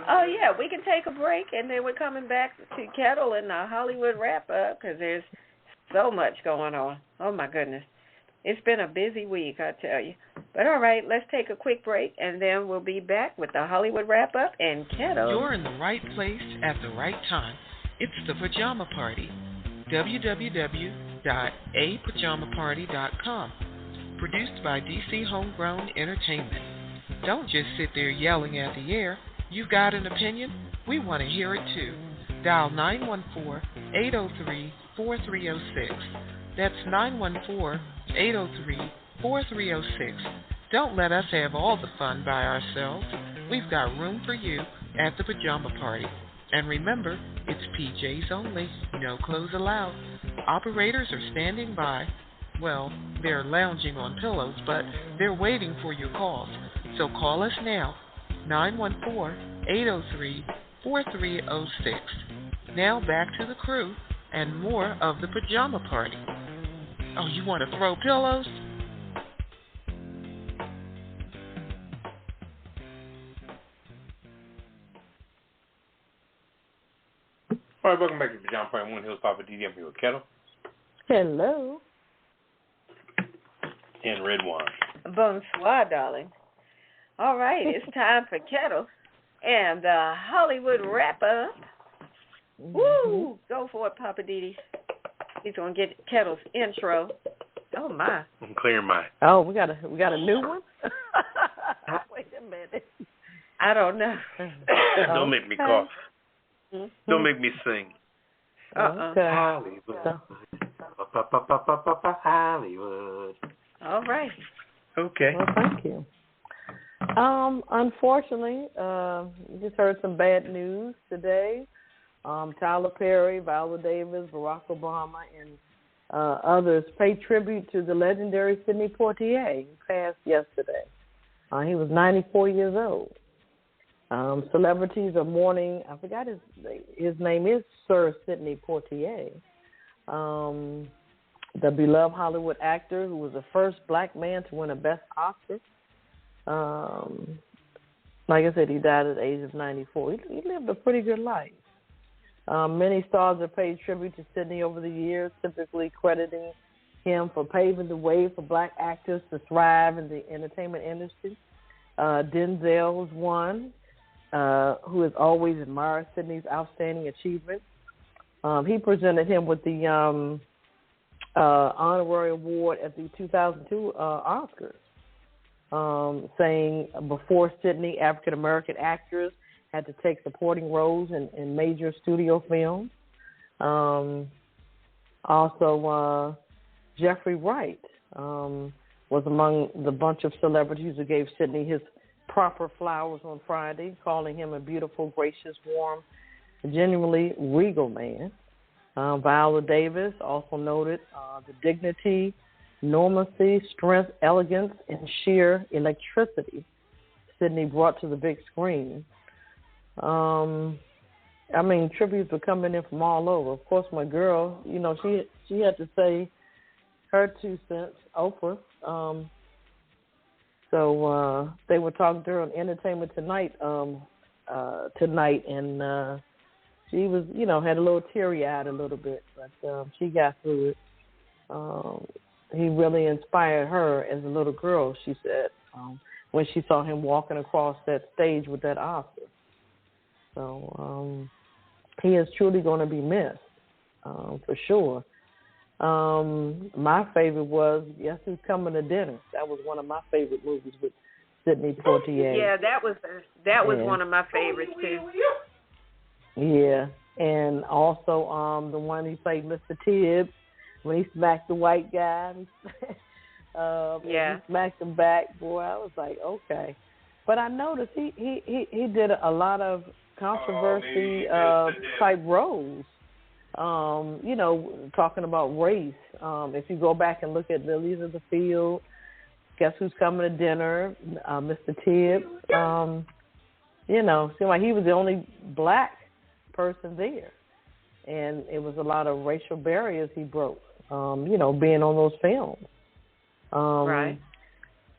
Oh, yeah, we can take a break, and then we're coming back to Ketel and the Hollywood wrap-up because there's so much going on. Oh, my goodness. It's been a busy week, I tell you. But, all right, let's take a quick break, and then we'll be back with the Hollywood wrap-up and Ketel. You're in the right place at the right time. It's the Pajama Party. www.apajamaparty.com. Produced by DC Homegrown Entertainment. Don't just sit there yelling at the air. You've got an opinion? We want to hear it too. Dial 914-803-4306. That's 914-803-4306. Don't let us have all the fun by ourselves. We've got room for you at the Pajama Party. And remember, it's PJs only, no clothes allowed. Operators are standing by. Well, they're lounging on pillows, but they're waiting for your calls. So call us now. 914-803-4306. Now back to the crew and more of the Pajama Party. Oh, you want to throw pillows? All right, welcome back to the Pajama Party. One Hills Poppa DD. I'm here with Ketel. Hello. And Redwine. Bonsoir, darling. All right, it's time for Ketel and the Hollywood wrap-up. Woo! Go for it, Poppa DD. He's going to get Ketel's intro. Oh, my. I'm clearing mine. Oh, we got a new one? Wait a minute. I don't know. Don't make me cough. Mm-hmm. Don't make me sing. Okay. Hollywood. Hollywood. All right. Okay. Well, thank you. Unfortunately, we just heard some bad news today. Tyler Perry, Viola Davis, Barack Obama, and others paid tribute to the legendary Sidney Poitier, who passed yesterday. He was 94 years old. Celebrities are mourning. I forgot his name is Sir Sidney Poitier. The beloved Hollywood actor who was the first black man to win a Best Oscar. Like I said, he died at the age of 94. He lived a pretty good life. Many stars have paid tribute to Sidney over the years, typically crediting him for paving the way for black actors to thrive in the entertainment industry. Denzel was one who has always admired Sidney's outstanding achievements. He presented him with the honorary award at the 2002 Oscars, saying before Sidney, African-American actors had to take supporting roles in major studio films. Also, Jeffrey Wright was among the bunch of celebrities who gave Sidney his proper flowers on Friday, calling him a beautiful, gracious, warm, genuinely regal man. Viola Davis also noted the dignity, normalcy, strength, elegance, and sheer electricity Sidney brought to the big screen. Tributes were coming in from all over. Of course, my girl, she had to say her 2 cents, Oprah. So they were talking to her on Entertainment Tonight tonight, and she was, had a little teary-eyed a little bit, but she got through it. He really inspired her as a little girl, she said, when she saw him walking across that stage with that Oscar. So he is truly going to be missed, for sure. My favorite was Guess Who's Coming to Dinner. That was one of my favorite movies with Sidney Poitier. Yeah, that was one of my favorites too. Yeah, and also the one he played Mr. Tibbs when he smacked the white guy. He smacked him back. Boy, I was like, okay. But I noticed he did a lot of controversy type roles. Talking about race. If you go back and look at Lilies of the Field, Guess Who's Coming to Dinner, Mr. Tibbs, seemed like he was the only black person there. And it was a lot of racial barriers he broke, being on those films. Right.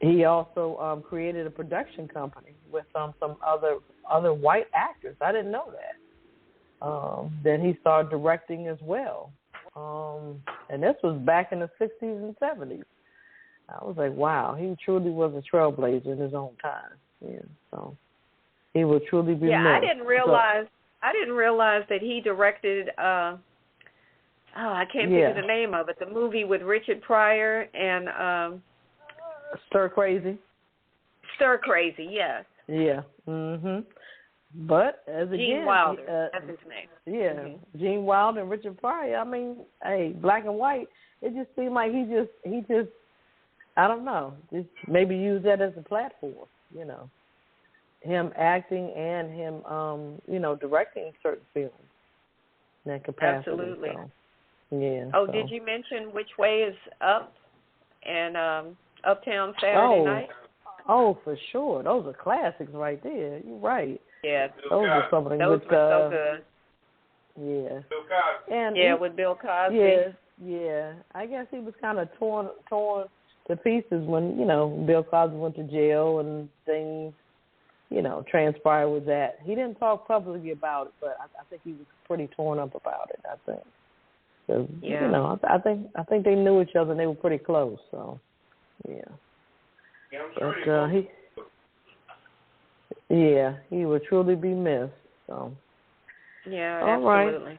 He also created a production company with some other white actors. I didn't know that. Then he started directing as well. And this was back in the 60s and 70s. I was like, wow, he truly was a trailblazer in his own time. Yeah, so he will truly be missed. I didn't realize that he directed I can't think of the name of it, the movie with Richard Pryor and Stir Crazy. Stir Crazy, yes. Yeah. Mhm. But Gene Wilder, that's his name. Yeah, mm-hmm. Gene Wilder and Richard Pryor. Black and white. It just seemed like he just I don't know, just maybe use that as a platform. Him acting and him directing certain films in that capacity. Absolutely. So, yeah. Oh, did you mention Which Way Is Up and Uptown Saturday Night? Oh, for sure. Those are classics right there. You're right. Yeah. Those are some of them. Those were so good. Yeah. Bill Cosby. And with Bill Cosby. Yeah. I guess he was kind of torn to pieces when, Bill Cosby went to jail and things, transpired with that. He didn't talk publicly about it, but I think he was pretty torn up about it, I think. So, I think they knew each other and they were pretty close, so, yeah. But he will truly be missed. So, yeah, absolutely.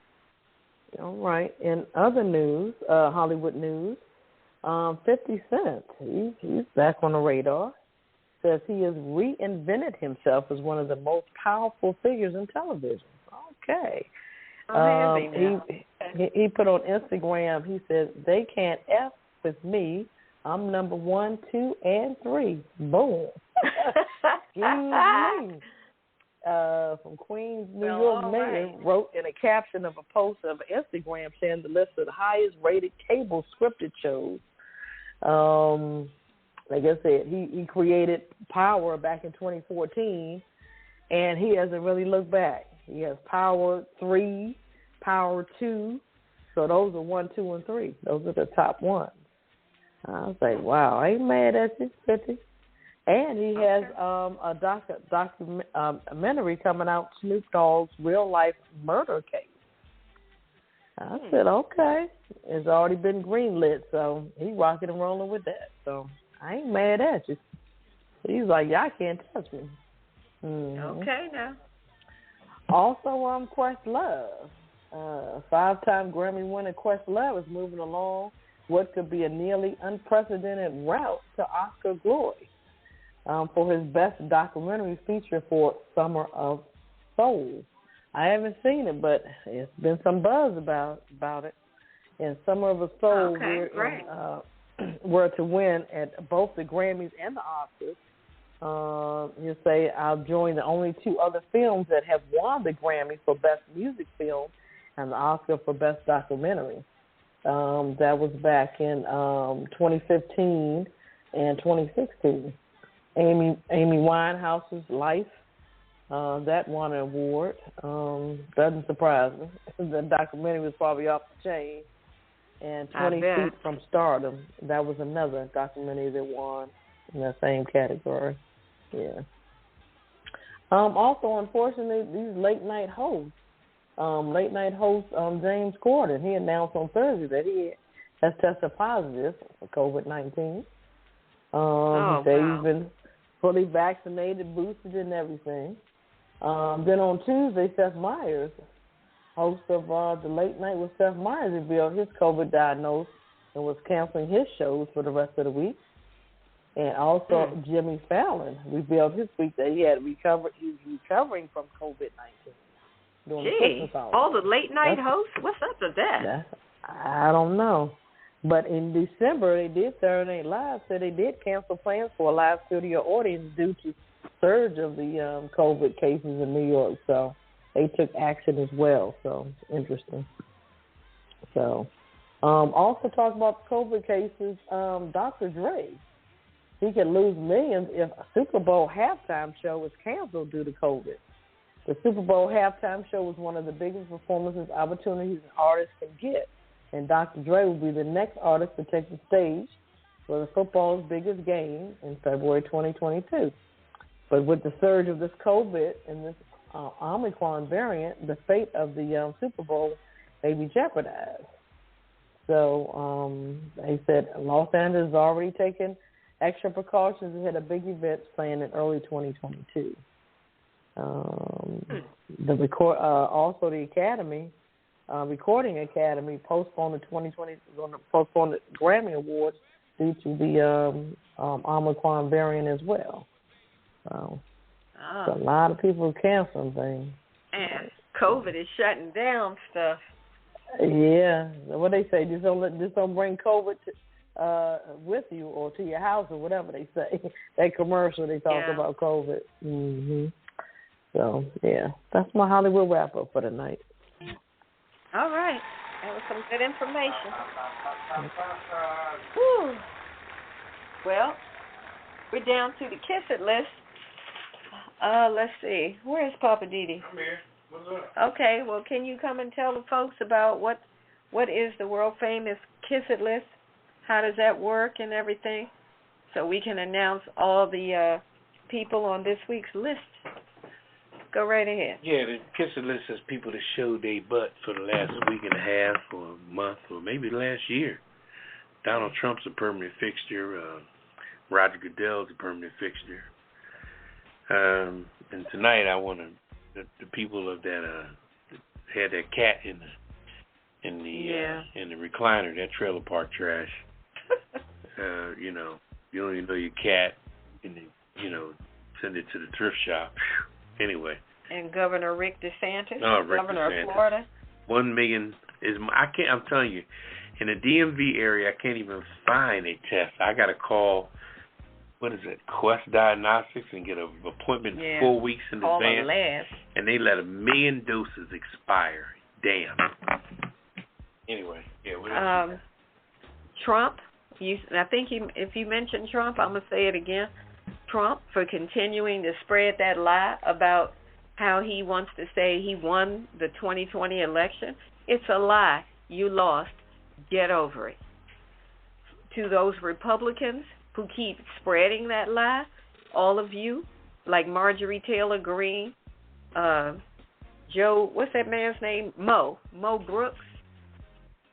All right. In other news, Hollywood news, 50 Cent, he's back on the radar. Says he has reinvented himself as one of the most powerful figures in television. Okay. He put on Instagram. He said they can't F with me. I'm number 1, 2, and 3. Boom. Excuse me. From Queens, New York mayor wrote in a caption of a post of Instagram saying the list of the highest rated cable scripted shows. Like I said, he created Power back in 2014, and he hasn't really looked back. He has Power 3, Power 2. So those are 1, 2, and 3. Those are the top ones. I was like, wow, I ain't mad at you, 50. And he has a documentary coming out, Snoop Dogg's real-life murder case. I said, okay. It's already been greenlit, so he's rocking and rolling with that. So I ain't mad at you. He's like, y'all can't touch me. Mm-hmm. Okay, now. Also, Questlove. 5-time Grammy winner Questlove is moving along what could be a nearly unprecedented route to Oscar glory for his best documentary feature for Summer of Soul. I haven't seen it, but it's been some buzz about it. And Summer of Soul were to win at both the Grammys and the Oscars. You say, I'll join the only two other films that have won the Grammy for Best Music Film and the Oscar for Best Documentary. That was back in 2015 and 2016. Amy Winehouse's Life, that won an award. Doesn't surprise me. The documentary was probably off the chain. And 20 Feet from Stardom, that was another documentary that won in that same category. Yeah. Also, unfortunately, these late-night hosts, James Corden, he announced on Thursday that he has tested positive for COVID-19. He said he's been fully vaccinated, boosted, and everything. Then on Tuesday, Seth Meyers, host of the Late Night with Seth Meyers, revealed his COVID diagnosis and was canceling his shows for the rest of the week. And also Jimmy Fallon revealed this week that he's recovering from COVID-19. Gee, all the late-night hosts? What's up with that? I don't know. But in December, they did Saturday Night Live, said they did cancel plans for a live studio audience due to surge of the COVID cases in New York. So they took action as well. So interesting. So also talk about the COVID cases, Dr. Dre. He could lose millions if a Super Bowl halftime show is canceled due to COVID. The Super Bowl halftime show was one of the biggest performances opportunities an artist can get, and Dr. Dre will be the next artist to take the stage for the football's biggest game in February 2022. But with the surge of this COVID and this Omicron variant, the fate of the Super Bowl may be jeopardized. So they said Los Angeles has already taken extra precautions ahead of big events planned in early 2022. Also the Academy, Recording Academy, postponed the Grammy Awards due to the Omicron variant as well. So a lot of people canceling things. And COVID is shutting down stuff. Yeah, what they say, just don't bring COVID with you or to your house or whatever they say. That commercial they talk about COVID. Mm-hmm. So, yeah, that's my Hollywood wrap-up for tonight. All right. That was some good information. Whew. Well, we're down to the Kiss It list. Let's see. Where's Poppa DD? I'm here. What's up? Okay, well, can you come and tell the folks about what is the world-famous Kiss It list? How does that work and everything? So we can announce all the people on this week's list. Go right ahead. Yeah, the Kiss It list says people that showed their butt for the last week and a half or a month or maybe last year. Donald Trump's a permanent fixture. Roger Goodell's a permanent fixture. And tonight I want the people of that had that cat in the recliner, that trailer park trash. You don't even know your cat, and send it to the thrift shop. Anyway. And Governor Rick DeSantis, Governor of Florida. 1 million is. I'm telling you, in the DMV area, I can't even find a test. I got to call. What is it? Quest Diagnostics and get an appointment 4 weeks in advance. And they let 1 million doses expire. Damn. Anyway, what else? Trump. I think if you mentioned Trump, I'm gonna say it again. Trump for continuing to spread that lie about how he wants to say he won the 2020 election. It's a lie. You lost. Get over it. To those Republicans who keep spreading that lie, all of you, like Marjorie Taylor Greene, Joe, what's that man's name? Mo Brooks,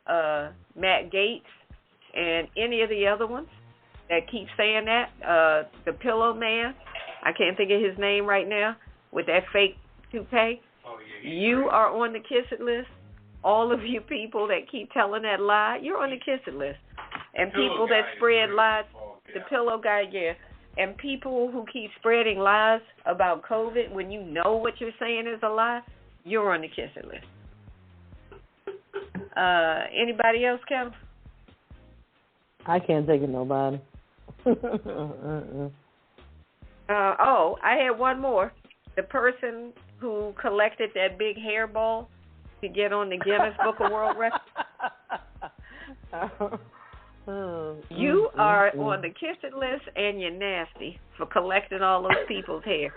Matt Gaetz, and any of the other ones that keep saying that. The Pillow Man, I can't think of his name right now, with that fake toupee. Oh, yeah, you are on the Kiss It list. All of you people that keep telling that lie, you're on the Kiss It list. And people that spread lies, the Pillow Guy, yeah. And people who keep spreading lies about COVID when you know what you're saying is a lie, you're on the Kiss It list. Anybody else, Ketel? I can't think of nobody. I had one more. The person who collected that big hairball to get on the Guinness Book of World Records. You are on the Kiss It list, and you're nasty for collecting all those people's hair.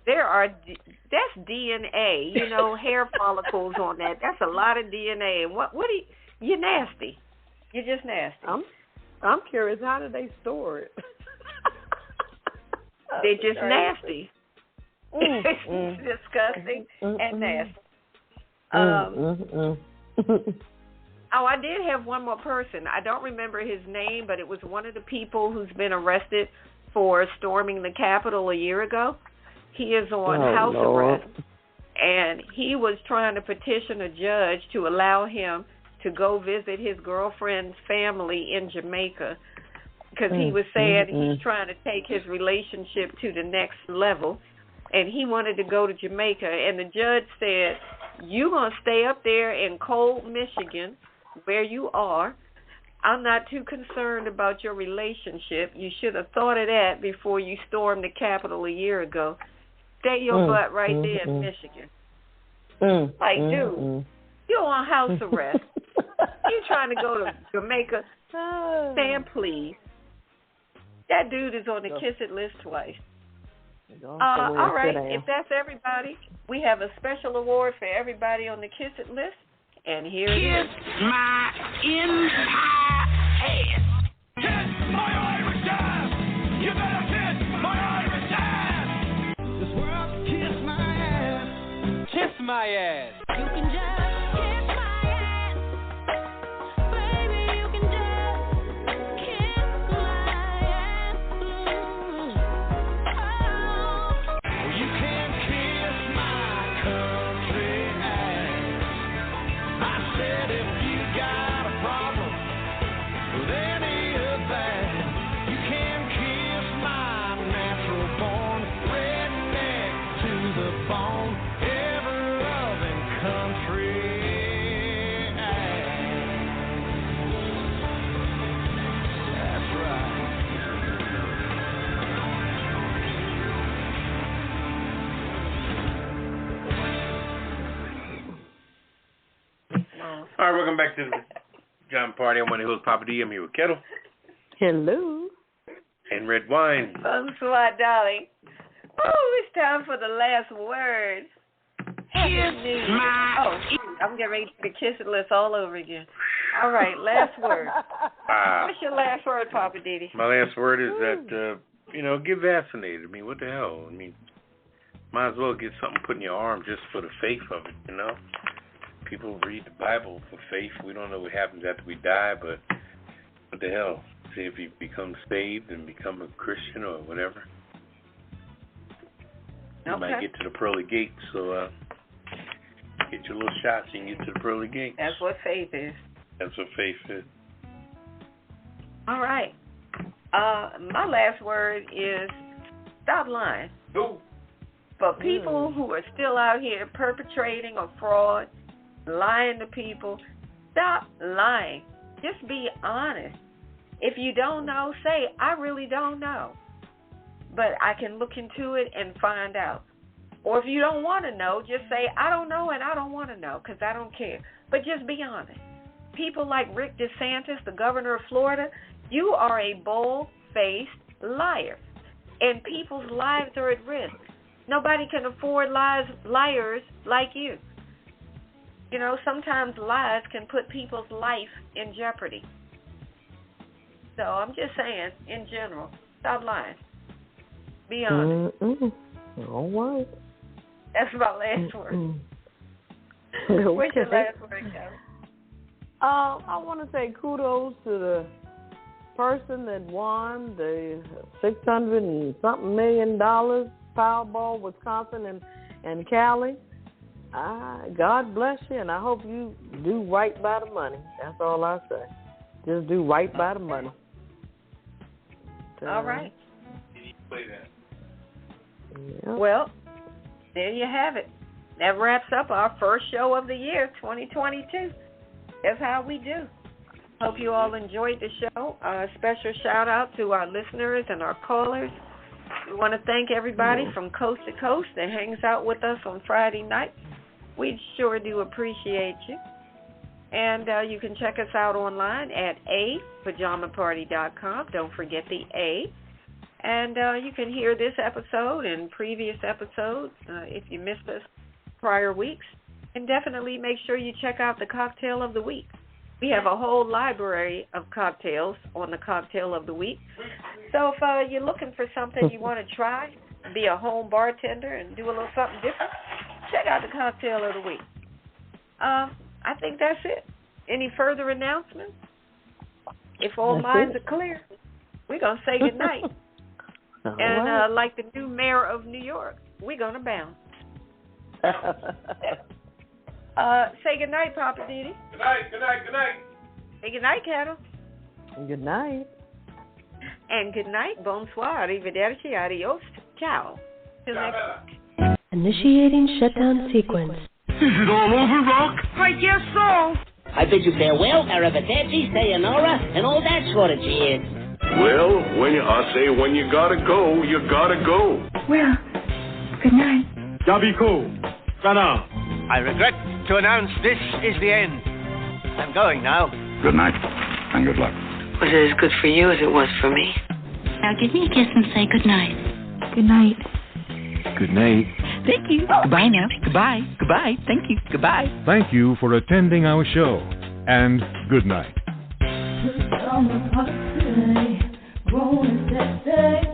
That's DNA, hair follicles on that. That's a lot of DNA. And you're nasty. You're just nasty. I'm curious, how do they store it? They're just nasty. Disgusting and nasty. I did have one more person. I don't remember his name, but it was one of the people who's been arrested for storming the Capitol a year ago. He is on house arrest, and he was trying to petition a judge to allow him to go visit his girlfriend's family in Jamaica, because he was saying he's trying to take his relationship to the next level, and he wanted to go to Jamaica. And the judge said, you're going to stay up there in cold Michigan where you are. I'm not too concerned about your relationship. You should have thought of that before you stormed the Capitol a year ago. Stay your butt right there in Michigan. Dude, you're on house arrest. You're trying to go to Jamaica. Sam, please. That dude is on the Kiss It list twice. All right, if that's everybody, we have a special award for everybody on the Kiss It list. And here it is. Kiss my entire ass. Kiss my Irish ass. You better kiss my Irish ass. This world can kiss my ass. Kiss my ass. You can just kiss my ass. Baby, you can just kiss my ass. Oh. You can kiss my country ass. I said if you got a problem with any of that, you can kiss my natural born redneck to the bone, ever-loving country ass. That's right. All right, welcome back to the Pajama Party. I'm one of the hosts, Poppa DD. I'm here with Ketel. Hello. And Redwine. Bonsoir, darling. Oh, it's time for the last word. I'm getting ready to Kiss It list all over again. All right, last word. What's your last word, Poppa DD? My last word is that, get vaccinated. I mean, what the hell? I mean, might as well get something put in your arm just for the faith of it, People read the Bible for faith. We don't know what happens after we die, but what the hell? See if you become saved and become a Christian or whatever. You might get to the pearly gates, so get your little shots and get to the pearly gates. That's what faith is. That's what faith is. All right. My last word is stop lying. No. For people who are still out here perpetrating a fraud, lying to people, stop lying. Just be honest. If you don't know, say, I really don't know, but I can look into it and find out. Or if you don't want to know, just say, I don't know and I don't want to know because I don't care. But just be honest. People like Rick DeSantis, the governor of Florida, you are a bold-faced liar, and people's lives are at risk. Nobody can afford liars like you. Sometimes lies can put people's life in jeopardy. So I'm just saying, in general, Stop lying. Be honest. All right. That's my last word. What's your last word, Kelly? I want to say kudos to the person that won the $600 and something million Powerball, Wisconsin and Cali. God bless you, and I hope you do right by the money. That's all I say. Just do right by the money. All right. Play that. Yeah. Well, there you have it. That wraps up our first show of the year, 2022. That's how we do. Hope you all enjoyed the show. A special shout out to our listeners and our callers. We want to thank everybody from coast to coast that hangs out with us on Friday night. We sure do appreciate you. And you can check us out online at pajamaparty.com. Don't forget the A. And you can hear this episode and previous episodes if you missed us prior weeks. And definitely make sure you check out the Cocktail of the Week. We have a whole library of cocktails on the Cocktail of the Week. So if you're looking for something you want to try, be a home bartender and do a little something different, check out the Cocktail of the Week. I think that's it. Any further announcements? If all minds are clear, we're going to say goodnight. And like the new mayor of New York, we're going to bounce. Say goodnight, Poppa DD. Good night, good night, good night. Say goodnight, Ketel. Good night. And good night, bonsoir, arrivederci, adios, ciao. Till next week. Initiating shutdown sequence. Is it all over, Rock? I guess so. I bid you farewell, arrivederci, sayonara, and all that sort of cheers. Well, when you gotta go, you gotta go. Well, good night. Yabiko. Sana. I regret to announce this is the end. I'm going now. Good night, and good luck. Was it as good for you as it was for me? Now give me a kiss and say good night. Good night. Good night. Thank you. Goodbye now. Goodbye. Goodbye. Thank you. Goodbye. Thank you for attending our show, and good night. Pajama Party, grown and sexy.